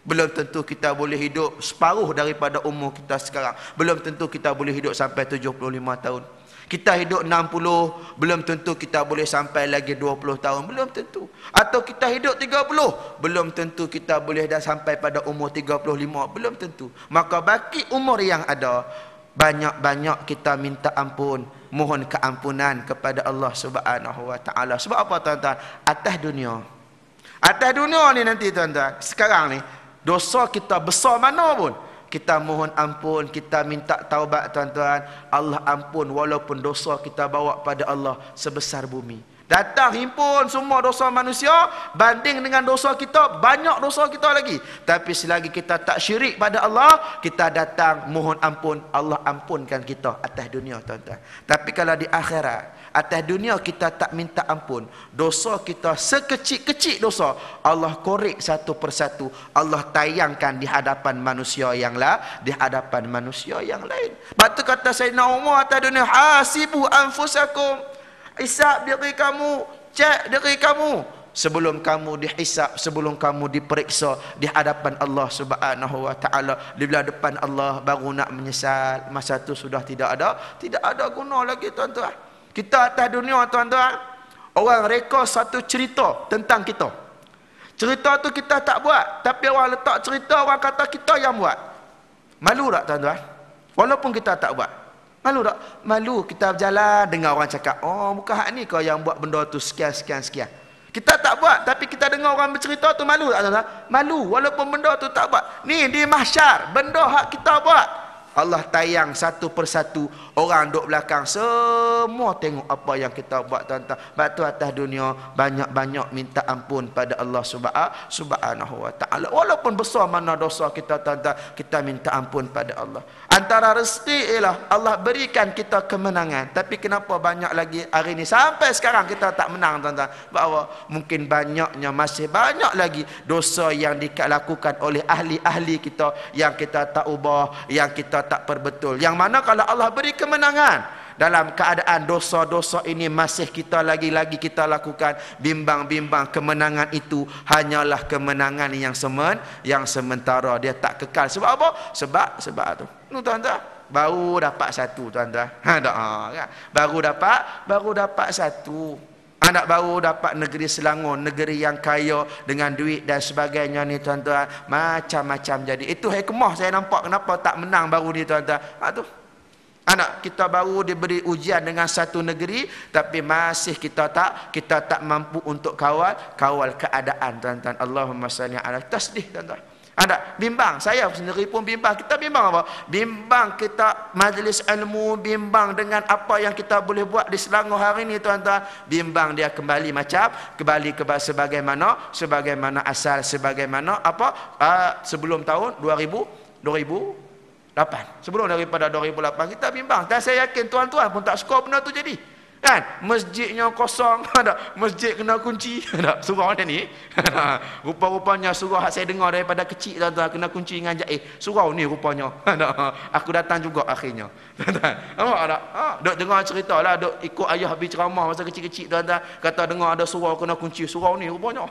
Belum tentu kita boleh hidup separuh daripada umur kita sekarang. Belum tentu kita boleh hidup sampai 75 tahun. Kita hidup 60, belum tentu kita boleh sampai lagi 20 tahun. Belum tentu. Atau kita hidup 30, belum tentu kita boleh dah sampai pada umur 35. Belum tentu. Maka baki umur yang ada, banyak-banyak kita minta ampun, mohon keampunan kepada Allah Subhanahu wa taala. Sebab apa tuan-tuan? Atas dunia ni nanti tuan-tuan, sekarang ni dosa kita besar mana pun, kita mohon ampun, kita minta taubat tuan-tuan, Allah ampun walaupun dosa kita bawa pada Allah sebesar bumi. Datang himpun semua dosa manusia, banding dengan dosa kita, banyak dosa kita lagi. Tapi selagi kita tak syirik pada Allah, kita datang mohon ampun, Allah ampunkan kita atas dunia tuan-tuan. Tapi kalau di akhirat, atas dunia kita tak minta ampun, dosa kita sekecil-kecil dosa, Allah korek satu persatu, Allah tayangkan di hadapan manusia yang lain. Batu kata Sayyidina Umar atas dunia, hasibu anfusakum, hisab diri kamu, cek diri kamu sebelum kamu dihisab, sebelum kamu diperiksa di hadapan Allah Subhanahu wa taala. Di depan Allah baru nak menyesal, masa tu sudah tidak ada guna lagi tuan-tuan. Kita atas dunia tuan-tuan, orang reka satu cerita tentang kita. Cerita tu kita tak buat, tapi orang letak cerita, orang kata kita yang buat. Malu tak tuan-tuan? Walaupun kita tak buat. Malu tak? Malu kita berjalan dengar orang cakap, oh bukan hak ni kau yang buat benda tu sekian. Kita tak buat, tapi kita dengar orang bercerita tu, malu tak tuan-tuan? Malu walaupun benda tu tak buat. Ni di mahsyar, benda hak kita buat, Allah tayang satu persatu, orang duduk belakang semua tengok apa yang kita buat tuan-tuan. Batu atas dunia banyak-banyak minta ampun pada Allah Subhanahu wa taala. Walaupun besar mana dosa kita tuan-tuan, kita minta ampun pada Allah. Antara rezeki ialah Allah berikan kita kemenangan. Tapi kenapa banyak lagi hari ini sampai sekarang kita tak menang tuan-tuan? Bahawa mungkin masih banyak lagi dosa yang dilakukan oleh ahli-ahli kita yang kita tak ubah, yang kita tak perbetul. Yang mana kalau Allah beri kemenangan, dalam keadaan dosa-dosa ini masih kita lagi-lagi kita lakukan, bimbang-bimbang kemenangan itu hanyalah kemenangan yang sementara, dia tak kekal. Sebab apa? Sebab tu. Tuan-tuan, baru dapat satu tuan-tuan. Kan? Baru dapat satu. Anak baru dapat negeri Selangor, negeri yang kaya dengan duit dan sebagainya ni tuan-tuan, macam-macam jadi. Itu hikmah saya nampak kenapa tak menang baru ni tuan-tuan. Tu anak kita baru diberi ujian dengan satu negeri, tapi masih kita tak mampu untuk kawal keadaan tuan-tuan. Allahumma salli ala tasdih tuan-tuan. Ada bimbang, saya sendiri pun bimbang. Kita bimbang apa? Bimbang kita majlis ilmu, bimbang dengan apa yang kita boleh buat di Selangor hari ini tuan-tuan. Bimbang dia kembali sebagaimana asal, sebagaimana sebelum tahun 2008. Sebelum daripada 2008 kita bimbang. Dan saya yakin tuan-tuan pun tak suka benda tu jadi. Kan? Masjidnya kosong, ada masjid kena kunci, ada surau ni. Rupa-rupanya surau saya dengar daripada kecil tuan-tuan, kena kunci dengan jail. Surau ni rupanya. Aku datang juga akhirnya. Tuan-tuan, nampak tak? Duk dengar ceritalah, duk ikut ayah habis ceramah masa kecil-kecil tuan-tuan, kata dengar ada surau kena kunci, surau ni rupanya.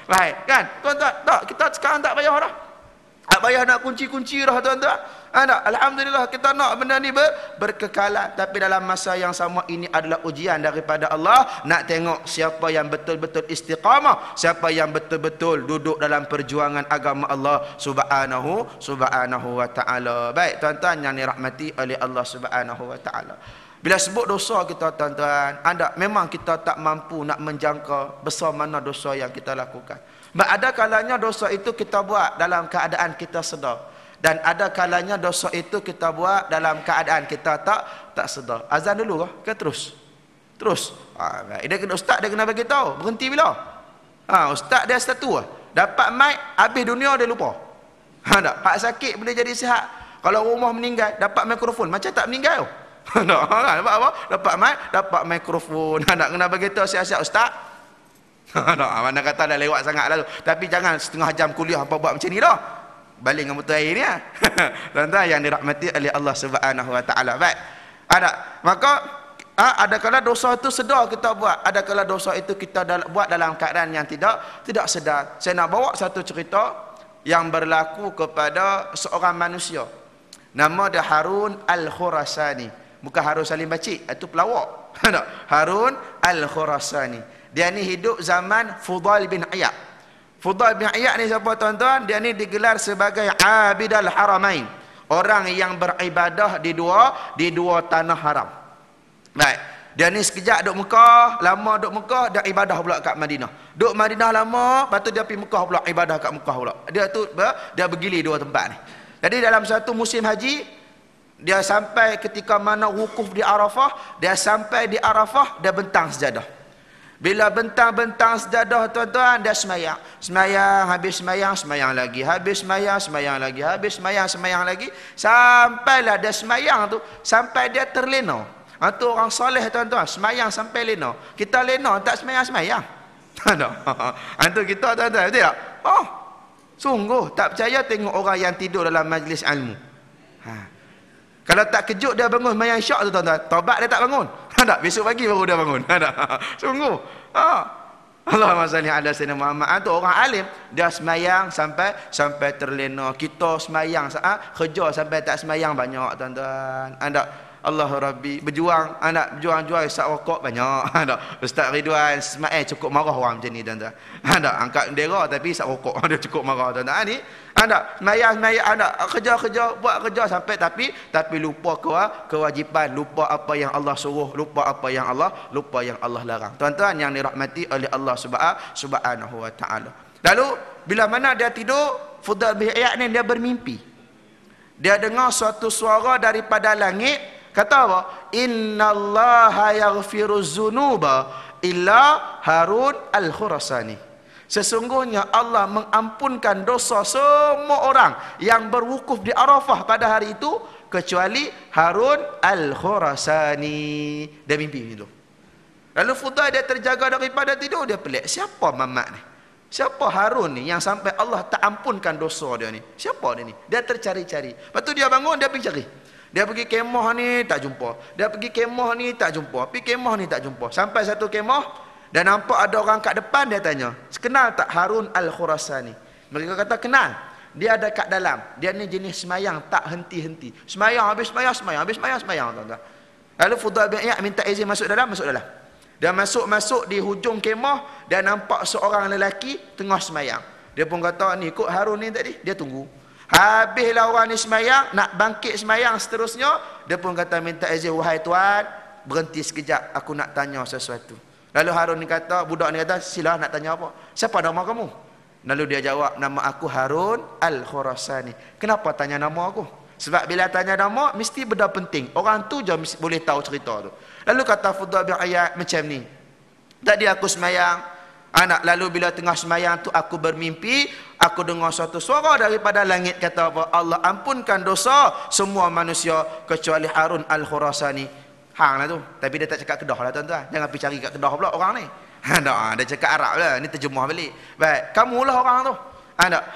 Baik, kan? Tuan-tuan, tak, kita sekarang tak payah dah. Tak payah nak kunci-kunci dah tuan-tuan. Alhamdulillah kita nak benda ni berkekalan. Tapi dalam masa yang sama ini adalah ujian daripada Allah. Nak tengok siapa yang betul-betul istiqamah, siapa yang betul-betul duduk dalam perjuangan agama Allah Subhanahu wa ta'ala. Baik tuan-tuan yang dirahmati oleh Allah Subhanahu wa ta'ala, Bila sebut dosa kita tuan-tuan, memang kita tak mampu nak menjangka besar mana dosa yang kita lakukan. Ada kalanya dosa itu kita buat dalam keadaan kita sedar, dan ada kalanya dosa itu kita buat dalam keadaan kita tak sedar. Azan dulu ke terus? Dia kena ustaz, dia kena bagi tahu berhenti bila. Ustaz dia satu dapat mic, habis dunia dia lupa. Hak sakit boleh jadi sihat. Kalau rumah meninggal dapat mikrofon macam tak meninggal. Dapat apa? Dapat mic, dapat mikrofon. Nak kena bagi tahu siap-siap ustaz. Mana kata dah lewat sangat lalu. Tapi jangan setengah jam kuliah apa buat macam ni dah. Balik dengan betul air ni. Tuan-tuan yang dirahmati oleh Allah Subhanahu Wa Taala. Baik. Maka ada kala dosa itu sedar kita buat, ada kala dosa itu kita buat dalam keadaan yang tidak sedar. Saya nak bawa satu cerita yang berlaku kepada seorang manusia. Nama dia Harun Al-Khurasani. Bukan Harun Salim Bacik, itu pelawak. Harun Al-Khurasani. Dia ni hidup zaman Fudail bin Iyad. Fudail bin Iyad ni siapa tuan-tuan? Dia ni digelar sebagai Abidal Haramain. Orang yang beribadah di dua tanah haram. Baik. Dia ni sekejap duduk Mekah, lama duduk Mekah, dia ibadah pula kat Madinah. Duduk Madinah lama, lepas tu dia pergi Mekah pula, ibadah kat Mekah pula. Dia bergilir dua tempat ni. Jadi dalam satu musim haji, dia sampai ketika mana wukuf di Arafah, dia sampai di Arafah, dia bentang sejadah. Bila bentang sejadah tuan-tuan, dia semayang. Semayang, habis semayang lagi. Habis semayang lagi. Habis semayang lagi. Sampailah dia semayang tu, sampai dia terlena. Itu orang soleh tuan-tuan, semayang sampai lena. Kita lena, tak semayang. Itu kita tuan-tuan, betul tak? Sungguh, tak percaya tengok orang yang tidur dalam majlis ilmu. Kalau tak kejut dia bangun semayang syak tu tuan-tuan, taubat dia tak bangun. Besok pagi baru dia bangun. Sungguh. Allahumma salli ala sayyidina Muhammad. Itu orang alim, dia semayang sampai terlena. Kita semayang kerja sampai tak semayang banyak tuan-tuan. Allah Rabbi berjuang, berjuang isap rokok banyak. Ustaz Ridwan cukup marah orang macam ni tuan-tuan. Angkat bendera tapi isap rokok. Dia cukup marah tuan-tuan. Ni semayang kerja buat kerja sampai tapi lupa kewajipan, lupa apa yang Allah suruh, lupa apa yang Allah larang. Tuan-tuan yang dirahmati oleh Allah Subhanahu Wa Taala. Lalu bila mana dia tidur, Fudail bin Iyad ni dia bermimpi. Dia dengar suatu suara daripada langit kata apa? Innallaha yaghfiruz dzunuba illa Harun Al-Khurasani. Sesungguhnya Allah mengampunkan dosa semua orang yang berwukuf di Arafah pada hari itu kecuali Harun Al-Khurasani. Dia mimpi itu. Lalu Fudail dia terjaga daripada tidur, dia pelik. Siapa Mamat ni? Siapa Harun ni yang sampai Allah tak ampunkan dosa dia ni? Siapa dia ni? Dia tercari-cari. Lepas tu dia bangun, dia pergi cari. Dia pergi kemah ni tak jumpa. Dia pergi kemah ni tak jumpa. Pergi kemah ni tak jumpa. Sampai satu kemah dan nampak ada orang kat depan, dia tanya, "Kenal tak Harun Al-Khurasani?" Mereka kata kenal. Dia ada kat dalam. Dia ni jenis semayang tak henti-henti. Semayang habis semayang tuan-tuan. Lalu Fudail bin Iyad minta izin masuk dalam. Dia masuk di hujung kemah dan nampak seorang lelaki tengah semayang. Dia pun kata, "Ni ikut Harun ni tadi." Dia tunggu. Habislah orang ni semayang, nak bangkit semayang seterusnya, dia pun kata minta izin, "Wahai tuan, berhenti sekejap, aku nak tanya sesuatu." Lalu Harun ni kata, budak ni kata, "Sila, nak tanya apa? Siapa nama kamu?" Lalu dia jawab, "Nama aku Harun Al-Khurasani." "Kenapa tanya nama aku?" Sebab bila tanya nama mesti benda penting. Orang tu je boleh tahu cerita tu. Lalu kata Fudail bin Iyad macam ni, "Tadi aku semayang, lalu bila tengah semayang tu aku bermimpi, aku dengar suatu suara daripada langit kata apa? Allah ampunkan dosa semua manusia kecuali Harun Al-Khurasani." Hang lah tu. Tapi dia tak cakap Kedah lah tuan-tuan. Jangan pergi cari kat Kedah pula orang ni. Dia cakap Arab lah. Ni terjemah balik. Baik, kamulah orang tu.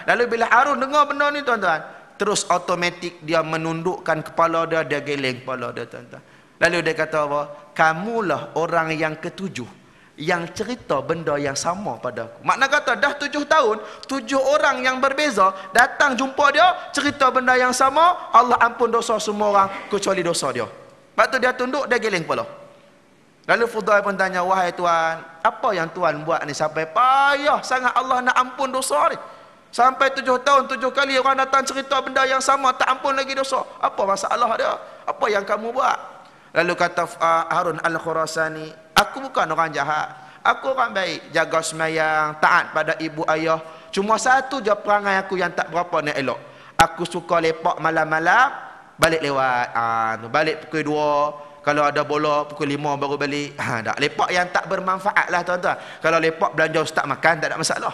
Lalu bila Harun dengar benda ni tuan-tuan, terus automatik dia menundukkan kepala dia, dia geleng kepala dia tuan-tuan. Lalu dia kata apa? "Kamulah orang yang ketujuh yang cerita benda yang sama padaku." Makna kata dah 7 tahun, 7 orang yang berbeza datang jumpa dia, cerita benda yang sama, Allah ampun dosa semua orang kecuali dosa dia. Lepas tu dia tunduk, dia geleng kepala. Lalu Fudail pun tanya, "Wahai tuan, apa yang tuan buat ni sampai payah sangat Allah nak ampun dosa ni? Sampai 7 tahun 7 kali orang datang cerita benda yang sama, tak ampun lagi dosa. Apa masalah dia? Apa yang kamu buat?" Lalu kata Harun Al-Khurasani, aku bukan orang jahat, aku orang baik, jaga semayang, taat pada ibu ayah. Cuma satu je perangai aku yang tak berapa nak elok. Aku suka lepak malam-malam, balik lewat. Balik pukul 2. Kalau ada bola pukul 5 baru balik. Tak lepak yang tak bermanfaat lah tuan-tuan. Kalau lepak belanja ustaz makan tak ada masalah.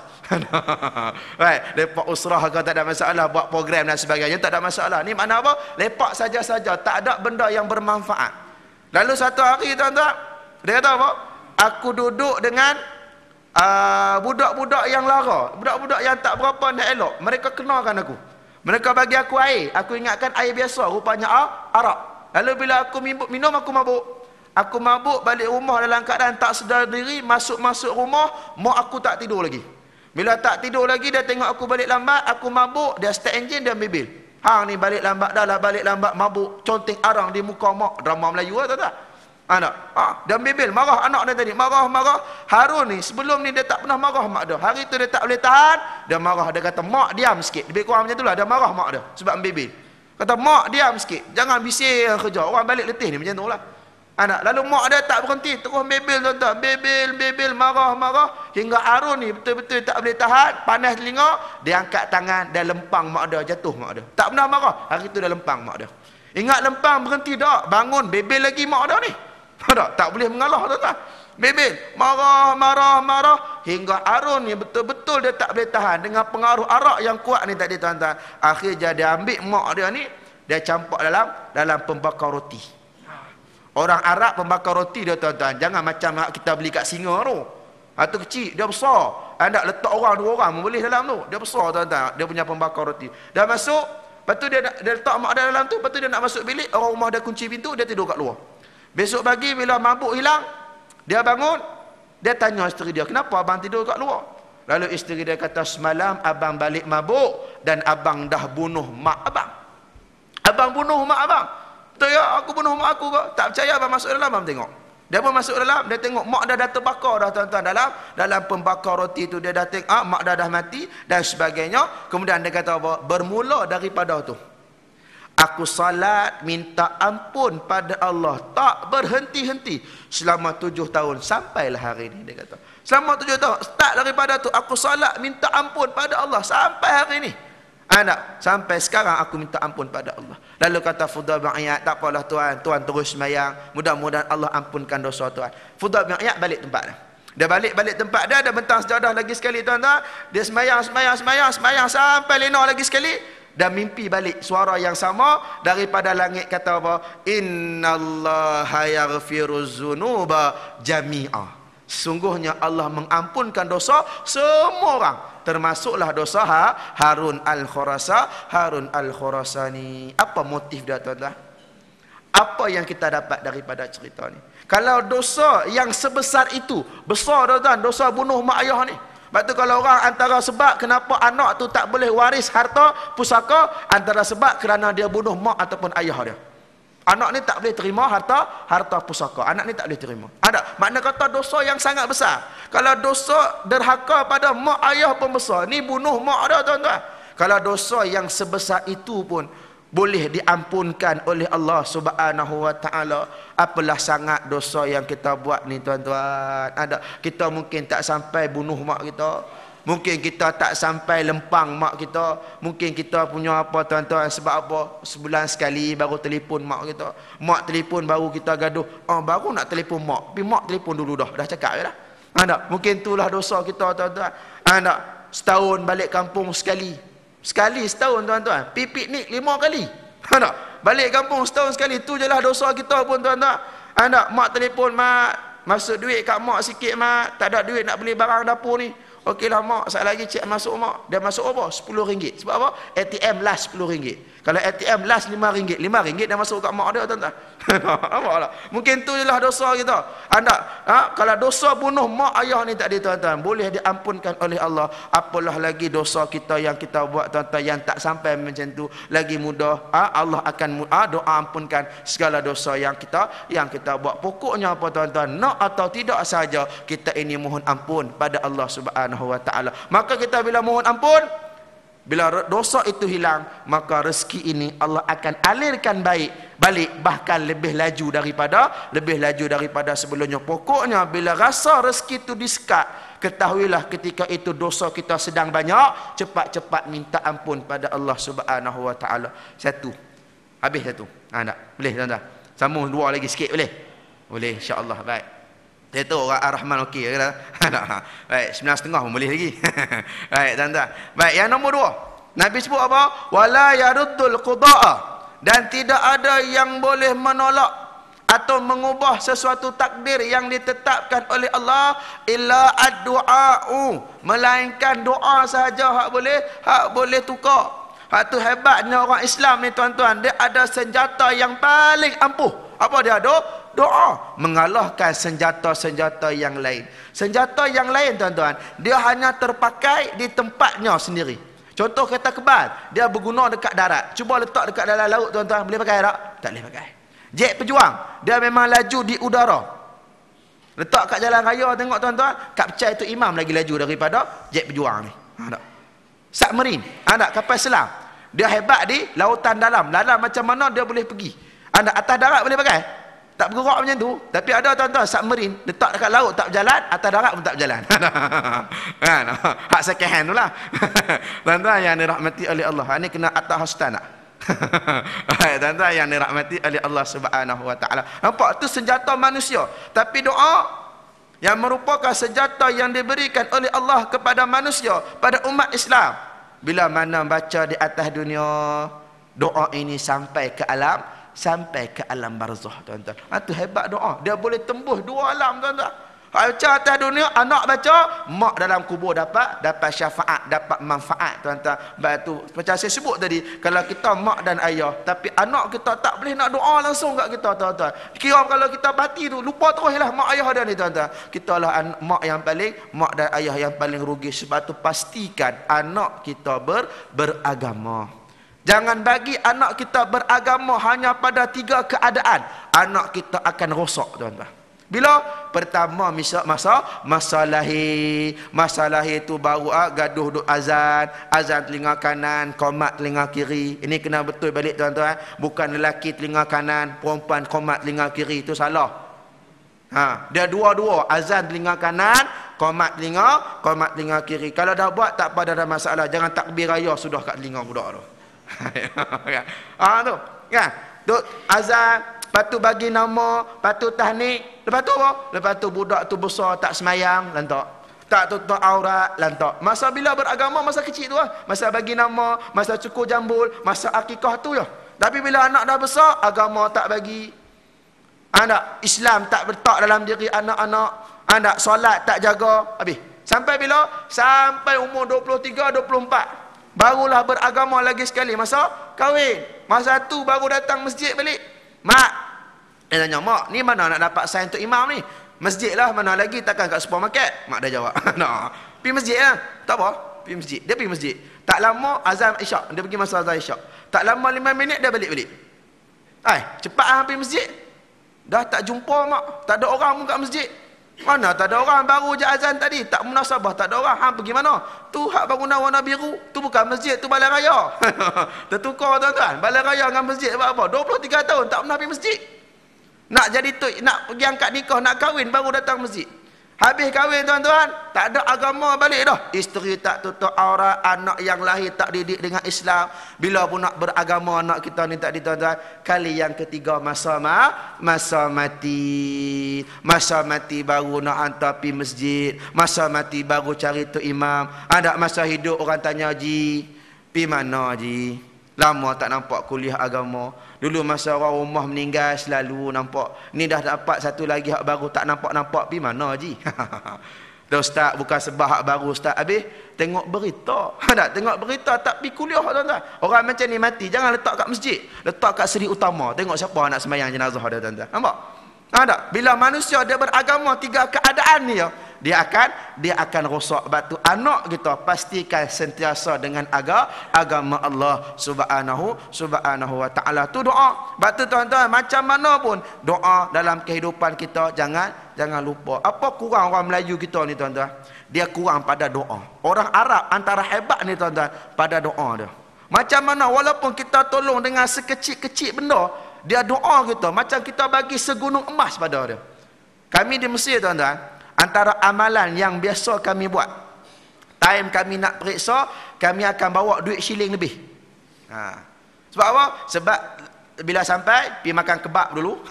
Right, lepak usrah ke tak ada masalah, buat program dan sebagainya tak ada masalah. Ni makna apa? Lepak saja-saja, tak ada benda yang bermanfaat. Lalu satu hari tuan-tuan, dia kata apa? Aku duduk dengan budak-budak yang lara, budak-budak yang tak berapa nak elok. Mereka kenalkan aku. Mereka bagi aku air. Aku ingatkan air biasa, rupanya arak. Lalu bila aku minum, aku mabuk. Aku mabuk, balik rumah dalam keadaan tak sedar diri. Masuk rumah, mak aku tak tidur lagi. Bila tak tidur lagi, dia tengok aku balik lambat. Aku mabuk, dia start engine, dia ambil. Hang ni balik lambat dah lah, balik lambat, mabuk, conteng arang di muka mak. Drama Melayu lah tak? Anak, dia ambil, marah anak dia tadi. Marah. Harun ni, sebelum ni dia tak pernah marah mak dia. Hari tu dia tak boleh tahan, dia marah. Dia kata, mak diam sikit. Lebih kurang macam tu lah, dia marah mak dia. Sebab ambil. Kata, mak diam sikit, jangan bising kerja, orang balik letih ni, macam tu lah. Lalu mak dia tak berhenti, terus bebel tuan-tuan, bebel, marah, hingga Harun ni betul-betul tak boleh tahan, panas telinga, dia angkat tangan, dia lempang mak dia, jatuh mak dia. Tak pernah marah, hari tu dia lempang mak dia. Ingat lempang, berhenti tak, bangun, bebel lagi mak dia ni. Tak boleh mengalah tuan-tuan. Bebel, marah, hingga Harun ni betul-betul dia tak boleh tahan dengan pengaruh arak yang kuat ni tadi tuan-tuan. Akhirnya dia ambil mak dia ni, dia campak dalam pembakar roti. Orang Arab pembakar roti dia tuan-tuan, jangan macam kita beli kat Singa tu. Itu kecil, dia besar. Anda letak orang 2 orang boleh dalam tu. Dia besar tuan-tuan, dia punya pembakar roti. Dah masuk, lepas tu dia letak mak dia dalam tu, lepas tu dia nak masuk bilik, orang rumah dia kunci pintu, dia tidur kat luar. Besok pagi bila mabuk hilang, dia bangun, dia tanya isteri dia, kenapa abang tidur kat luar? Lalu isteri dia kata, semalam abang balik mabuk dan abang dah bunuh mak abang. Abang bunuh mak abang. Betul ya, aku bunuh mak aku ke? Tak percaya, abang masuk dalam, abang tengok. Dia pun masuk dalam, dia tengok mak dah terbakar dah tuan-tuan, dalam pembakar roti tu dia dah tengok, mak dah mati dan sebagainya. Kemudian dia kata apa? Bermula daripada tu, aku salat minta ampun pada Allah tak berhenti-henti selama 7 tahun sampailah hari ini. Dia kata selama 7 tahun, start daripada tu aku salat minta ampun pada Allah sampai hari ini. Sampai sekarang aku minta ampun pada Allah. Lalu kata Fudail bin Iyad, tak apalah tuan terus sembahyang, mudah-mudahan Allah ampunkan dosa tuan. Fudail bin Iyad balik tempat dia. Dia balik tempat dia bentang sejadah lagi sekali tuan-tuan. Dia sembahyang sampai lena lagi sekali. Dan mimpi balik suara yang sama daripada langit, kata apa? Innallaha yaghfiruz dzunuba jami'a. Sesungguhnya Allah mengampunkan dosa semua orang, termasuklah dosa Harun Al-Khurasani. Apa motif dia tuan-tuan? Apa yang kita dapat daripada cerita ni? Kalau dosa yang sebesar itu, besar tuan-tuan, dosa bunuh mak ayah ni. Sebab tu kalau orang antara sebab kenapa anak tu tak boleh waris harta pusaka, antara sebab kerana dia bunuh mak ataupun ayah dia. Anak ni tak boleh terima harta pusaka. Anak ni tak boleh terima. Makna kata dosa yang sangat besar. Kalau dosa derhaka pada mak ayah pun besar, ni bunuh mak dia tuan-tuan. Kalau dosa yang sebesar itu pun boleh diampunkan oleh Allah Subhanahu wa taala, apalah sangat dosa yang kita buat ni tuan-tuan. Kita mungkin tak sampai bunuh mak kita, mungkin kita tak sampai lempang mak kita, mungkin kita punya apa tuan-tuan, sebab apa sebulan sekali baru telefon mak kita, mak telefon baru kita gaduh, baru nak telefon mak, tapi mak telefon dulu dah cakap je dah. Mungkin itulah dosa kita tuan-tuan. Setahun balik kampung sekali setahun tuan-tuan, piknik 5 kali. Balik kampung setahun sekali, tu je lah dosa kita pun tuan-tuan. Mak telefon, mak masuk duit kat mak sikit mak, tak ada duit nak beli barang dapur ni. Okeylah mak, sekali lagi cek masuk mak. Dia masuk apa? RM10. Sebab apa? ATM last RM10. Kalau ATM last RM5, RM5 dia masuk kat mak dia tuan-tuan. Nampaklah. Mungkin tu je lah dosa kita. Kalau dosa bunuh mak ayah ni tadi tuan-tuan, boleh diampunkan oleh Allah. Apalah lagi dosa kita yang kita buat tuan-tuan, yang tak sampai macam tu, lagi mudah Allah akan doa ampunkan segala dosa yang kita buat. Pokoknya apa tuan-tuan, nak atau tidak saja kita ini mohon ampun pada Allah Subhanahu wa taala. Maka kita bila mohon ampun, Bila dosa itu hilang, maka rezeki ini Allah akan alirkan balik, bahkan lebih laju daripada sebelumnya. Pokoknya bila rasa rezeki itu disekat, ketahuilah ketika itu dosa kita sedang banyak, cepat-cepat minta ampun pada Allah Subhanahu wa taala. Satu. Habis satu. Tak? Boleh tuan-tuan? Sambung dua lagi sikit boleh? Boleh insya-Allah. Baik. Dia tu orang Ar-Rahman okey ke tak? Baik, 9.30 pun boleh lagi. Baik, tuan-tuan. Baik, yang nombor 2. Nabi sebut apa? Wala yaruddul qada'a, dan tidak ada yang boleh menolak atau mengubah sesuatu takdir yang ditetapkan oleh Allah illa ad-du'a'u, melainkan doa sahaja hak boleh tukar. Hak tu hebatnya orang Islam ni tuan-tuan, dia ada senjata yang paling ampuh. Apa dia ada? Doa, mengalahkan senjata-senjata yang lain. Senjata yang lain tuan-tuan, dia hanya terpakai di tempatnya sendiri. Contoh kereta kebal, dia berguna dekat darat. Cuba letak dekat dalam laut tuan-tuan, boleh pakai tak? Tak boleh pakai. Jet pejuang, dia memang laju di udara. Letak kat jalan raya tengok tuan-tuan, kat Pecai itu imam lagi laju daripada jet pejuang ni. Tak? Submarine, tak? Kapal selam, dia hebat di lautan dalam. Dalam macam mana dia boleh pergi. Atas darat boleh pakai? Tak bergerak macam tu. Tapi ada tuan-tuan submarine, letak dekat laut tak berjalan, atas darat pun tak berjalan. Kan? Hak second hand tu lah. Tuan-tuan yang dirahmati oleh Allah, ini kena atas hostan tak? Tuan-tuan yang dirahmati oleh Allah Subhanahu wa taala. Nampak tu senjata manusia. Tapi doa yang merupakan senjata yang diberikan oleh Allah kepada manusia, pada umat Islam. Bila mana baca di atas dunia, doa ini sampai ke alam barzah tuan-tuan. Itu hebat doa. Dia boleh tembus dua alam tuan-tuan. Baca atas dunia, anak baca, mak dalam kubur dapat syafaat, dapat manfaat tuan-tuan. Batu macam saya sebut tadi, kalau kita mak dan ayah, tapi anak kita tak boleh nak doa langsung kat kita tuan-tuan. Kira kalau kita mati tu, lupa teruslah mak ayah dia ni tuan-tuan. Kita lah mak dan ayah yang paling rugi. Sebab tu pastikan anak kita beragama. Jangan bagi anak kita beragama hanya pada 3 keadaan. Anak kita akan rosak tuan-tuan. Bila? Pertama masa lahir tu baru gaduh duk azan telinga kanan, qomat telinga kiri. Ini kena betul balik tuan-tuan. Bukan lelaki telinga kanan, perempuan qomat telinga kiri, itu salah. Dia dua-dua, azan telinga kanan, qomat telinga kiri. Kalau dah buat tak apa, dah ada masalah. Jangan takbir raya sudah kat telinga budak tu. Tu kan, duk azan, lepas tu bagi nama, lepas tu tahnik, lepas tu apa? Lepas tu budak tu besar tak semayang, lantak, tak tutup aurat, lantak. Masa bila beragama, masa kecil tu lah, masa bagi nama, masa cukur jambul, masa akikah tu ya. Tapi bila anak dah besar, agama tak bagi, anak Islam tak letak dalam diri anak-anak, anak solat tak jaga, habis. Sampai bila? Sampai umur 23, 24. Barulah beragama lagi sekali. Masa kahwin, masa tu baru datang masjid balik. Mak, dia tanya, mak, ni mana nak dapat sign untuk imam ni? Masjid lah, mana lagi, takkan kat supermarket? Mak dah jawab. Nah, pergi masjid lah. Tak apa, pergi masjid. Dia pergi masjid. Tak lama azan isyak, dia pergi masa azan isyak. Tak lama 5 minit dia balik-balik. Cepat lah pergi masjid. Dah tak jumpa mak, tak ada orang pun kat masjid. Mana tak ada orang, baru je azan tadi, tak munasabah, tak ada orang. Pergi mana? Tu hak bangunan warna biru, tu bukan masjid, tu balai raya. Tertukar tuan-tuan, balai raya dengan masjid buat apa? 23 tahun tak pernah pergi masjid. Nak jadi tu, nak pergi angkat nikah, nak kahwin, baru datang masjid. Habis kahwin tuan-tuan, tak ada agama balik dah. Isteri tak tutup aurat, anak yang lahir tak didik dengan Islam. Bila pun nak beragama anak kita ni tak di tuan-tuan. Kali yang ketiga masa mati. Masa mati baru nak hantar pergi masjid. Masa mati baru cari tu imam. Ada masa hidup orang tanya, Ji, pi mana Ji? Lama tak nampak kuliah agama. Dulu masa orang rumah meninggal selalu nampak. Ni dah dapat satu lagi hak baru tak nampak-nampak. Pi mana Ji? Dah Ustaz, bukan sebab hak baru Ustaz. Habis tengok berita. Tak tengok berita tak pi kuliah tuan-tuan. Orang macam ni mati jangan letak kat masjid. Letak kat seri utama. Tengok siapa nak sembahyang jenazah dia tuan-tuan. Nampak? Tak? Bila manusia dia beragama 3 keadaan ni ya, dia akan rosak. Batu anak kita pastikan sentiasa dengan agama Allah subhanahu wa ta'ala. Tu doa. Batu tuan-tuan, macam mana pun doa dalam kehidupan kita jangan lupa. Apa kurang orang Melayu kita ni tuan-tuan? Dia kurang pada doa. Orang Arab antara hebat ni tuan-tuan pada doa dia. Macam mana walaupun kita tolong dengan sekecil-kecil benda, dia doa kita macam kita bagi segunung emas pada dia. Kami di Mesir tuan-tuan, antara amalan yang biasa kami buat, time kami nak periksa, kami akan bawa duit shilling lebih. Sebab apa? Sebab bila sampai, pergi makan kebab dulu.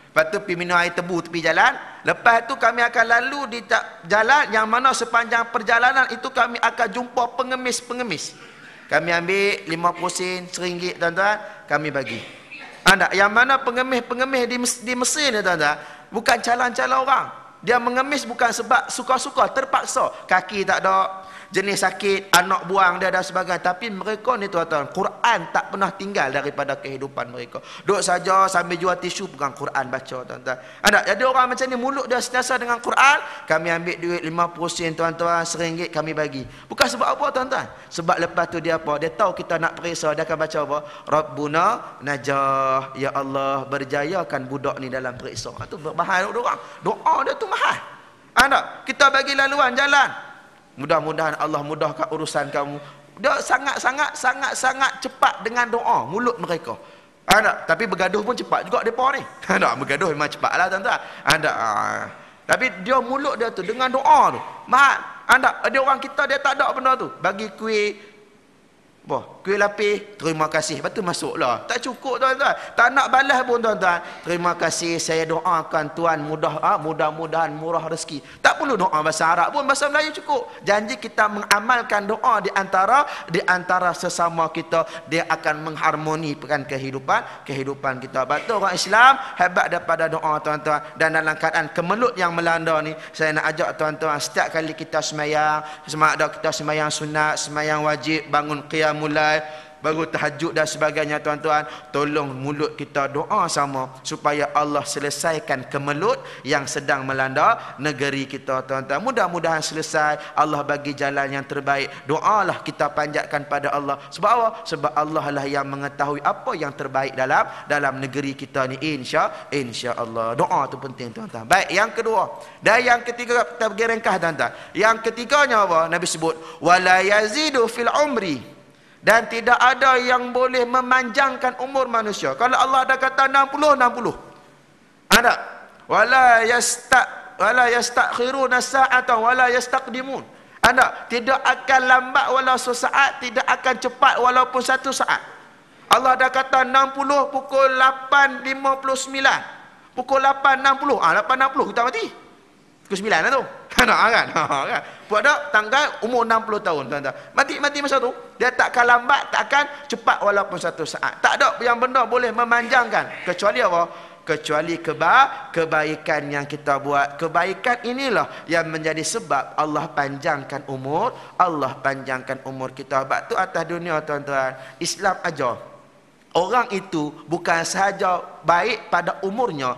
Lepas tu pergi minum air tebu tepi jalan. Lepas tu kami akan lalu di jalan yang mana sepanjang perjalanan itu kami akan jumpa pengemis-pengemis. Kami ambil 50 sen, RM1 tuan-tuan, kami bagi. Anda yang mana pengemis-pengemis di Mesir ni tuan-tuan, bukan calon-calon orang. Dia mengemis bukan sebab suka-suka, terpaksa. Kaki tak ada, jenis sakit, anak buang dia dan sebagainya. Tapi mereka ni tuan-tuan, Quran tak pernah tinggal daripada kehidupan mereka. Duduk saja sambil jual tisu, pegang Quran baca tuan-tuan. Ada jadi orang macam ni, mulut dia sentiasa dengan Quran. Kami ambil duit 50 sen tuan-tuan, RM1 kami bagi. Bukan sebab apa tuan-tuan? Sebab lepas tu dia apa? Dia tahu kita nak periksa, dia akan baca apa? Rabbuna najah, ya Allah berjayakan budak ni dalam periksa. Itu bahaya orang. Doa dia tu mahal. Ada kita bagi laluan jalan, mudah-mudahan Allah mudahkan urusan kamu. Dia sangat cepat dengan doa mulut mereka. Ada, tapi bergaduh pun cepat juga depa ni. Ada, bergaduh memang cepatlah tuan-tuan. Ada. Tapi dia mulut dia tu dengan doa tu. Mahal. Ada orang kita dia tak ada benda tu. Bagi kuih kuih lapis, terima kasih. Lepas tu masuklah. Tak cukup tuan-tuan. Tak nak balas pun tuan-tuan. Terima kasih, saya doakan Tuhan mudah-mudahan murah rezeki. Tak perlu doa bahasa Arab pun, bahasa Melayu cukup. Janji kita mengamalkan doa di antara sesama kita, dia akan mengharmonikan kehidupan kita. Betul orang Islam hebat daripada doa tuan-tuan. Dan dalam keadaan kemelut yang melanda ni, saya nak ajak tuan-tuan setiap kali kita sembahyang, sama ada kita sembahyang sunat, sembahyang wajib, bangun qiyam mulai, baru tahajud dan sebagainya tuan-tuan, tolong mulut kita doa sama supaya Allah selesaikan kemelut yang sedang melanda negeri kita tuan-tuan. Mudah-mudahan selesai, Allah bagi jalan yang terbaik. Doalah kita panjatkan pada Allah. Sebab apa? Sebab Allah lah yang mengetahui apa yang terbaik dalam negeri kita ni, insya-Allah. Doa tu penting tuan-tuan. Baik, yang kedua dan yang ketiga kita pergi ringkas tuan-tuan. Yang ketiganya apa? Nabi sebut wala yazidu fil umri, dan tidak ada yang boleh memanjangkan umur manusia. Kalau Allah ada kata 60, 60. Ada. Wala yastakhiruna sa'atan wala yastaqdimun. Ada. Tidak akan lambat walau sesaat, tidak akan cepat walaupun satu saat. Allah ada kata 60 pukul 8.59. Pukul 8.60. 8.60 kita mati. Pukul 9 lah tu. Kan? Buat tak tanggal umur 60 tahun tuan-tuan. Mati masa tu. Dia takkan lambat, takkan cepat walaupun satu saat. Tak ada yang benda boleh memanjangkan kecuali apa? Kecuali kebaikan yang kita buat. Kebaikan inilah yang menjadi sebab Allah panjangkan umur kita. Sebab tu atas dunia tuan-tuan, Islam ajar orang itu bukan sahaja baik pada umurnya,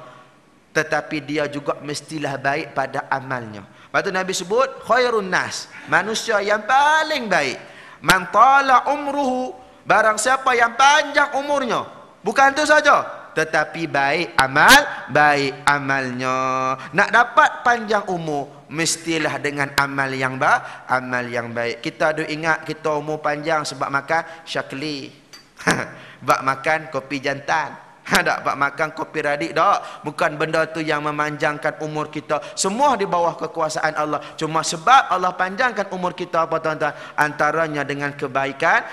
tetapi dia juga mestilah baik pada amalnya. Lepas tu Nabi sebut khairun nas, manusia yang paling baik, man tala umruhu, barang siapa yang panjang umurnya. Bukan itu saja, tetapi baik amalnya. Nak dapat panjang umur, mestilah dengan amal yang baik. Kita ada ingat kita umur panjang sebab makan syakli. Bak makan kopi jantan. Tak bak makan kopi radik, tak. Bukan benda tu yang memanjangkan umur kita. Semua di bawah kekuasaan Allah. Cuma sebab Allah panjangkan umur kita apa tuan-tuan? Antaranya dengan kebaikan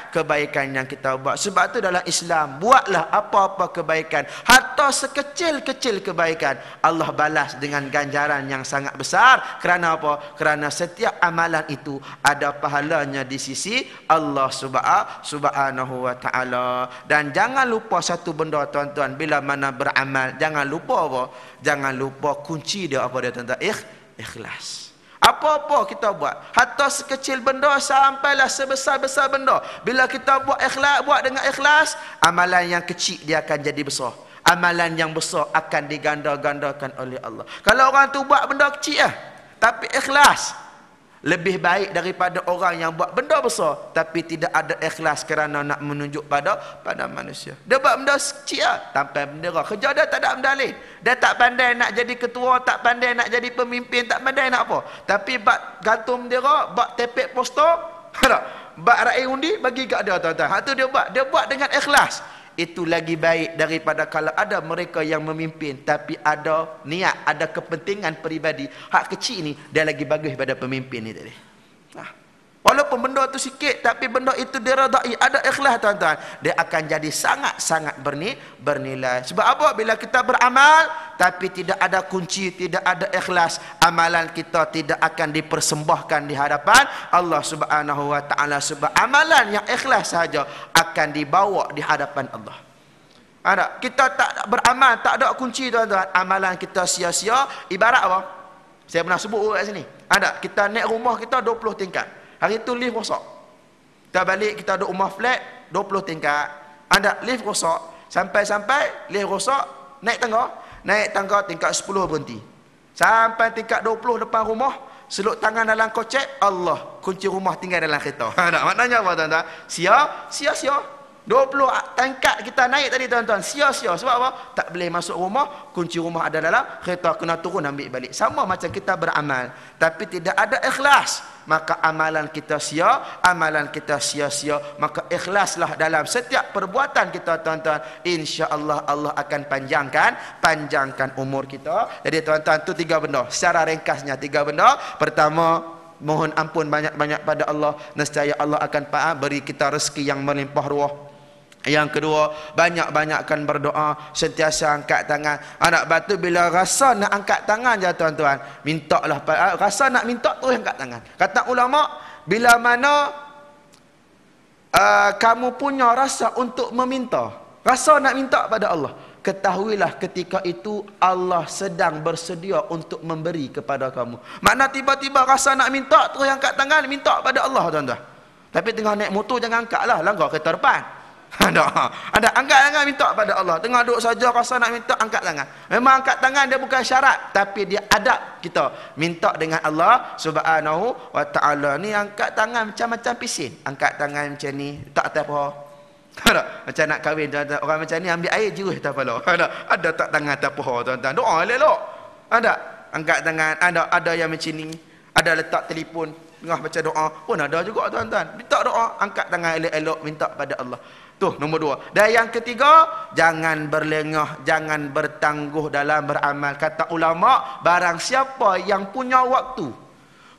yang kita buat. Sebab tu dalam Islam, buatlah apa-apa kebaikan, hatta sekecil-kecil kebaikan, Allah balas dengan ganjaran yang sangat besar. Kerana apa? Kerana setiap amalan itu ada pahalanya di sisi Allah subhanahu wa ta'ala. Dan jangan lupa satu benda tuan-tuan, bila mana beramal, jangan lupa apa? Jangan lupa kunci dia apa dia tuan-tuan? Ikhlas. Apa-apa kita buat, hatta sekecil benda sampailah sebesar-besar benda, bila kita buat dengan ikhlas, amalan yang kecil dia akan jadi besar. Amalan yang besar akan diganda-gandakan oleh Allah. Kalau orang tu buat benda kecil tapi ikhlas. Lebih baik daripada orang yang buat benda besar tapi tidak ada ikhlas kerana nak menunjuk pada manusia. Dia buat benda kecil tanpa bendera. Kerja dia tak ada benda lain. Dia tak pandai nak jadi ketua, tak pandai nak jadi pemimpin, tak pandai nak apa. Tapi bak gantung bendera, bak tepek poster, bak raih undi bagi kat dia tuan-tuan. Hak tu dia buat dengan ikhlas. Itu lagi baik daripada kalau ada mereka yang memimpin tapi ada niat, ada kepentingan peribadi. Hak kecil ni dia lagi bagus pada pemimpin ni tadi. Walaupun benda tu sikit tapi benda itu diredai, ada ikhlas tuan-tuan, dia akan jadi sangat-sangat bernilai. Sebab apa? Bila kita beramal tapi tidak ada kunci, tidak ada ikhlas, amalan kita tidak akan dipersembahkan di hadapan Allah Subhanahu wa taala. Sebab amalan yang ikhlas sahaja akan dibawa di hadapan Allah. Ada kita tak beramal, tak ada kunci tuan-tuan, amalan kita sia-sia. Ibarat apa? Saya pernah sebut kat sini. Ada kita naik rumah kita 20 tingkat. Hari tu lift rosak. Kita balik, kita duduk rumah flat 20 tingkat. Ada lift rosak. Sampai-sampai lift rosak, naik tangga tingkat 10 berhenti. Sampai tingkat 20 depan rumah, seluk tangan dalam kocek, Allah, kunci rumah tinggal dalam kereta. Ada maknanya apa tuan-tuan? Sia-sia. 20 tingkat kita naik tadi tuan-tuan, sia-sia. Sebab apa? Tak boleh masuk rumah, kunci rumah ada dalam kereta, kena turun ambil balik. Sama macam kita beramal tapi tidak ada ikhlas, maka amalan kita sia-sia, maka ikhlaslah dalam setiap perbuatan kita tuan-tuan. Insya-Allah Allah akan panjangkan umur kita. Jadi tuan-tuan, tu 3 benda. Secara ringkasnya 3 benda. Pertama, mohon ampun banyak-banyak pada Allah, nescaya Allah akan beri kita rezeki yang melimpah ruah. Yang kedua, banyak-banyakkan berdoa, sentiasa angkat tangan. Anak batu bila rasa nak angkat tangan je tuan-tuan, mintalah, rasa nak minta terus angkat tangan. Kata ulama, bila mana kamu punya rasa untuk meminta, rasa nak minta pada Allah, ketahuilah ketika itu Allah sedang bersedia untuk memberi kepada kamu. Makna tiba-tiba rasa nak minta terus angkat tangan, minta pada Allah tuan-tuan. Tapi tengah naik motor jangan angkatlah, langgar kereta depan. Ada angkat tangan minta pada Allah. Tengah duduk saja rasa nak minta, angkat tangan. Memang angkat tangan dia bukan syarat, tapi dia adab kita minta dengan Allah Subhanahu wa taala. Ni angkat tangan macam-macam pisin. Angkat tangan macam ni, tak apa. Macam nak kahwin tuan-tuan, orang macam ni ambil air jerih tak kepala. Ada tak tangan tak apa tuan-tuan. Doa elok. Ada angkat tangan, ada yang macam ni. Ada letak telefon tengah baca doa pun ada juga tuan-tuan. Minta doa, angkat tangan elok-elok minta pada Allah. Tu nombor 2. Dan yang ketiga, jangan berlengah, jangan bertangguh dalam beramal. Kata ulama, barang siapa yang punya waktu,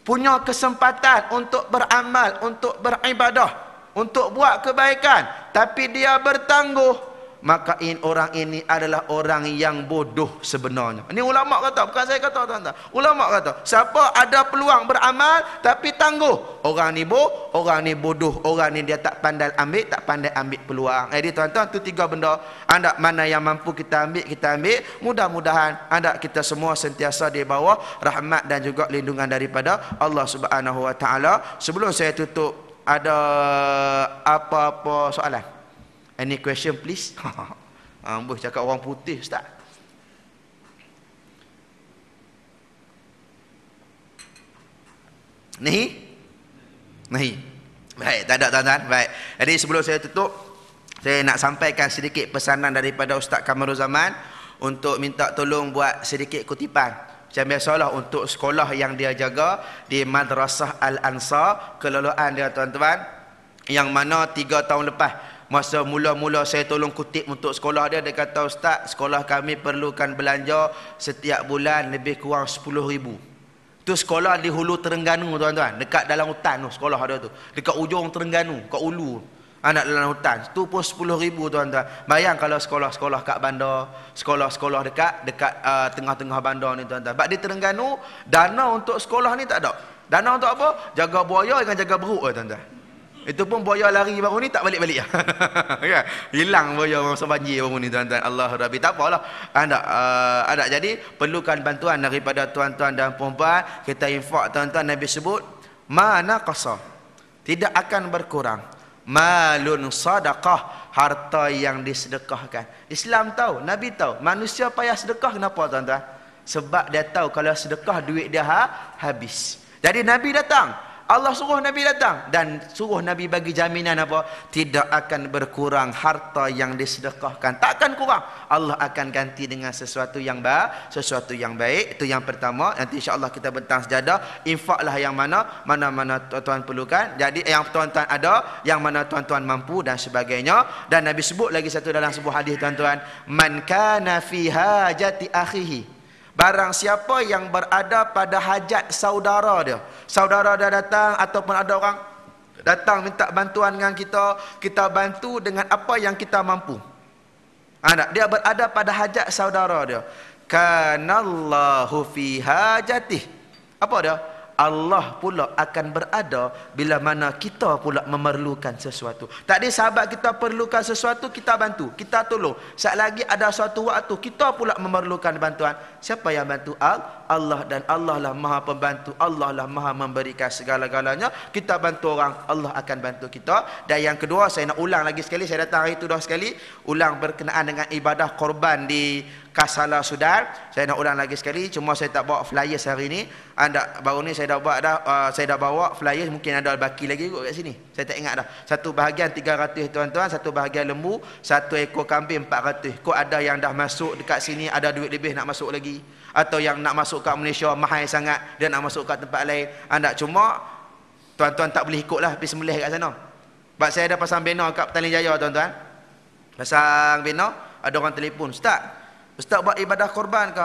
punya kesempatan untuk beramal, untuk beribadah, untuk buat kebaikan, tapi dia bertangguh, maka orang ini adalah orang yang bodoh sebenarnya. Ini ulama kata, bukan saya kata tuan-tuan. Ulama kata, siapa ada peluang beramal tapi tangguh, orang ni bodoh, orang ni dia tak pandai ambil peluang. Jadi tuan-tuan, tu 3 benda. Anda mana yang mampu kita ambil. Mudah-mudahan anda kita semua sentiasa di bawah rahmat dan juga lindungan daripada Allah Subhanahu wa taala. Sebelum saya tutup, ada apa-apa soalan? Any question please? Boleh cakap orang putih ustaz. Nahi? Baik, tak ada tuan-tuan. Baik. Jadi sebelum saya tutup, saya nak sampaikan sedikit pesanan daripada Ustaz Kamarul Zaman untuk minta tolong buat sedikit kutipan. Macam biasalah untuk sekolah yang dia jaga di Madrasah Al-Ansar, keloloan dia tuan-tuan, yang mana 3 tahun lepas masa mula-mula saya tolong kutip untuk sekolah dia, dia kata, Ustaz, sekolah kami perlukan belanja setiap bulan lebih kurang 10,000. Itu sekolah di Hulu Terengganu tuan-tuan, dekat dalam hutan tu sekolah dia tu, dekat ujung Terengganu, kat Ulu, anak dalam hutan. Itu pun 10,000 tuan-tuan. Bayang kalau sekolah-sekolah kat bandar, sekolah-sekolah dekat tengah-tengah bandar ni tuan-tuan. Sebab di Terengganu dana untuk sekolah ni tak ada. Dana untuk apa? Jaga buaya dengan jaga beruk tuan-tuan. Itu pun buaya lari baru ni tak balik-balik. Ya, hilang buaya masa banjir baru ni tuan-tuan. Allah Rabbi, tak apalah. Ada jadi perlukan bantuan daripada tuan-tuan dan puan-puan. Kita infak tuan-tuan, Nabi sebut mana qasa, tidak akan berkurang, malun sadaqah, harta yang disedekahkan. Islam tahu, Nabi tahu, manusia payah sedekah. Kenapa tuan-tuan? Sebab dia tahu kalau sedekah duit dia habis. Jadi Nabi datang. Allah suruh Nabi datang dan suruh Nabi bagi jaminan apa? Tidak akan berkurang harta yang disedekahkan. Tak akan kurang. Allah akan ganti dengan sesuatu yang baik. Itu yang pertama. Nanti insya-Allah kita bentang sejadah. Infaklah yang mana tuan-tuan perlukan. Jadi yang tuan-tuan ada, yang mana tuan-tuan mampu dan sebagainya. Dan Nabi sebut lagi satu dalam sebuah hadis tuan-tuan, man kana fi hajati akhihi. Barang siapa yang berada pada hajat saudara dia datang ataupun ada orang datang minta bantuan dengan kita, kita bantu dengan apa yang kita mampu. Dia berada pada hajat saudara dia. Kanallahu fi hajatih. Apa dia? Allah pula akan berada bila mana kita pula memerlukan sesuatu. Tadi sahabat kita perlukan sesuatu, kita bantu, kita tolong. Saat lagi ada suatu waktu kita pula memerlukan bantuan. Siapa yang bantu? Allah, dan Allah lah Maha Pembantu. Allah lah Maha memberikan segala-galanya. Kita bantu orang, Allah akan bantu kita. Dan yang kedua, saya nak ulang lagi sekali, saya datang hari itu dah sekali, ulang berkenaan dengan ibadah korban di Kasala Sudan. Saya nak ulang lagi sekali, cuma saya tak bawa flyers hari ini. Baru ni saya dah bawa flyers, mungkin ada baki lagi kot kat sini. Saya tak ingat dah. Satu bahagian 300 tuan-tuan, satu bahagian lembu, satu ekor kambing 400. Kok ada yang dah masuk dekat sini, ada duit lebih nak masuk lagi. Atau yang nak masuk kat Malaysia mahal sangat, dia nak masuk kat tempat lain. Cuma tuan-tuan tak boleh ikutlah pergi sembelih kat sana. Sebab saya ada pasang banner kat Petaling Jaya tuan-tuan. Pasang banner, ada orang telefon, Ustaz buat ibadah korban ke?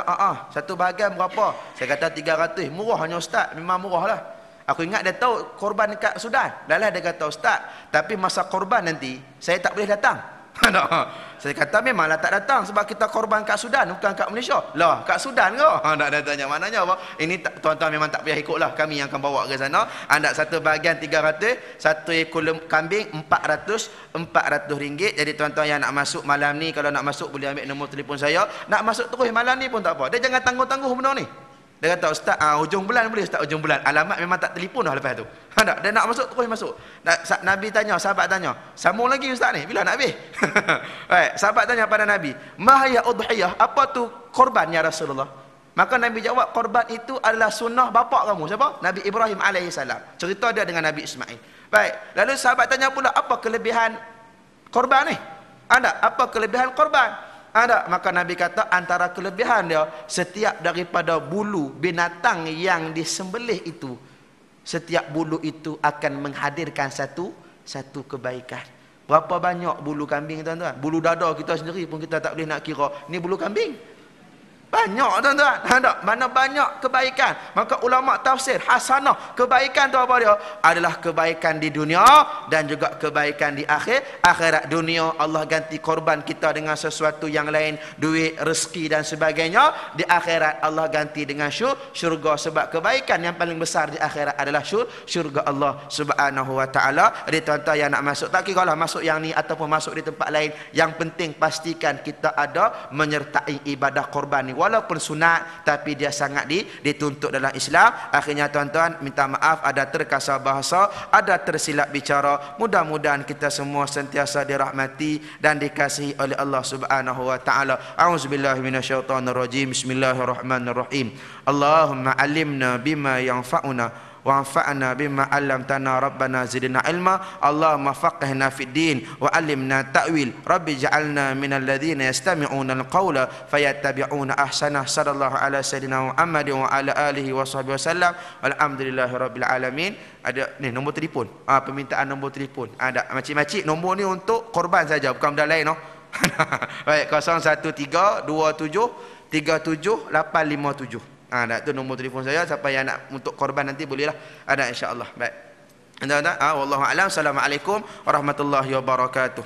Satu bahagian berapa? Saya kata 300. Murah hanya Ustaz. Memang murah lah. Aku ingat dia tahu korban dekat Sudan. Dah lah dia kata, Ustaz, tapi masa korban nanti, saya tak boleh datang. Saya kata memanglah tak datang sebab kita korban kat Sudan, bukan kat Malaysia. Lah, kat Sudan ke? Nak tanya maknanya apa? Ini tuan-tuan memang tak payah ikutlah, kami yang akan bawa ke sana. Anda satu bahagian 300, satu ekor kambing 400 ringgit. Jadi tuan-tuan yang nak masuk malam ni, kalau nak masuk boleh ambil nombor telefon saya. Nak masuk terus malam ni pun tak apa. Dia jangan tangguh-tangguh benda ni. Dia kata, Ustaz, hujung bulan boleh Ustaz, hujung bulan. Alamat memang tak telefon dah lepas tu. Dia nak masuk, terus masuk. Nabi tanya, sahabat tanya, sambung lagi Ustaz ni, bila nak habis? Baik, sahabat tanya pada Nabi, mahya udhiyah, apa tu korban ya Rasulullah? Maka Nabi jawab, korban itu adalah sunnah bapak kamu. Siapa? Nabi Ibrahim AS. Cerita dia dengan Nabi Ismail. Baik, lalu sahabat tanya pula, apa kelebihan korban ni? Apa kelebihan korban? Maka Nabi kata antara kelebihan dia, setiap daripada bulu binatang yang disembelih itu, setiap bulu itu akan menghadirkan satu kebaikan. Berapa banyak bulu kambing tuan-tuan? Bulu dada kita sendiri pun kita tak boleh nak kira. Ni bulu kambing. Banyak tuan-tuan. Mana banyak kebaikan. Maka ulama tafsir hasanah, kebaikan tu apa dia? Adalah kebaikan di dunia dan juga kebaikan di akhirat. Dunia Allah ganti korban kita dengan sesuatu yang lain, duit, rezeki dan sebagainya. Di akhirat Allah ganti dengan syurga. Sebab kebaikan yang paling besar di akhirat adalah syurga Allah Subhanahu wa taala. Jadi tuan-tuan yang nak masuk, tak kira lah masuk yang ni ataupun masuk di tempat lain, yang penting pastikan kita ada menyertai ibadah korban ni. Walaupun sunat, tapi dia sangat dituntut dalam Islam. Akhirnya tuan-tuan, minta maaf ada terkasar bahasa, ada tersilap bicara. Mudah-mudahan kita semua sentiasa dirahmati dan dikasihi oleh Allah Subhanahu wa taala. A'udzubillahi minasyaitonirrajim. Bismillahirrahmanirrahim. Allahumma alimna bima yanfa'una وانفعنا بما علمتنا ربنا زدنا علما اللهم فقهنا في الدين وعلمنا تأويل رب اجعلنا من الذين يستمعون القول فيتبعون أحسنه صلى الله على سيدنا محمد وعلى آله وصحبه وسلم والحمد لله رب العالمين. Ada ni nombor telefon, permintaan nombor telefon ada macam-macam. Nombor ni untuk korban saja, bukan benda lain. Baik, 013 27 37 857. Tu nombor telefon saya. Siapa yang nak untuk korban nanti bolehlah. Ada insya-Allah. Baik. Wallahu a'lam. Assalamualaikum warahmatullahi wabarakatuh.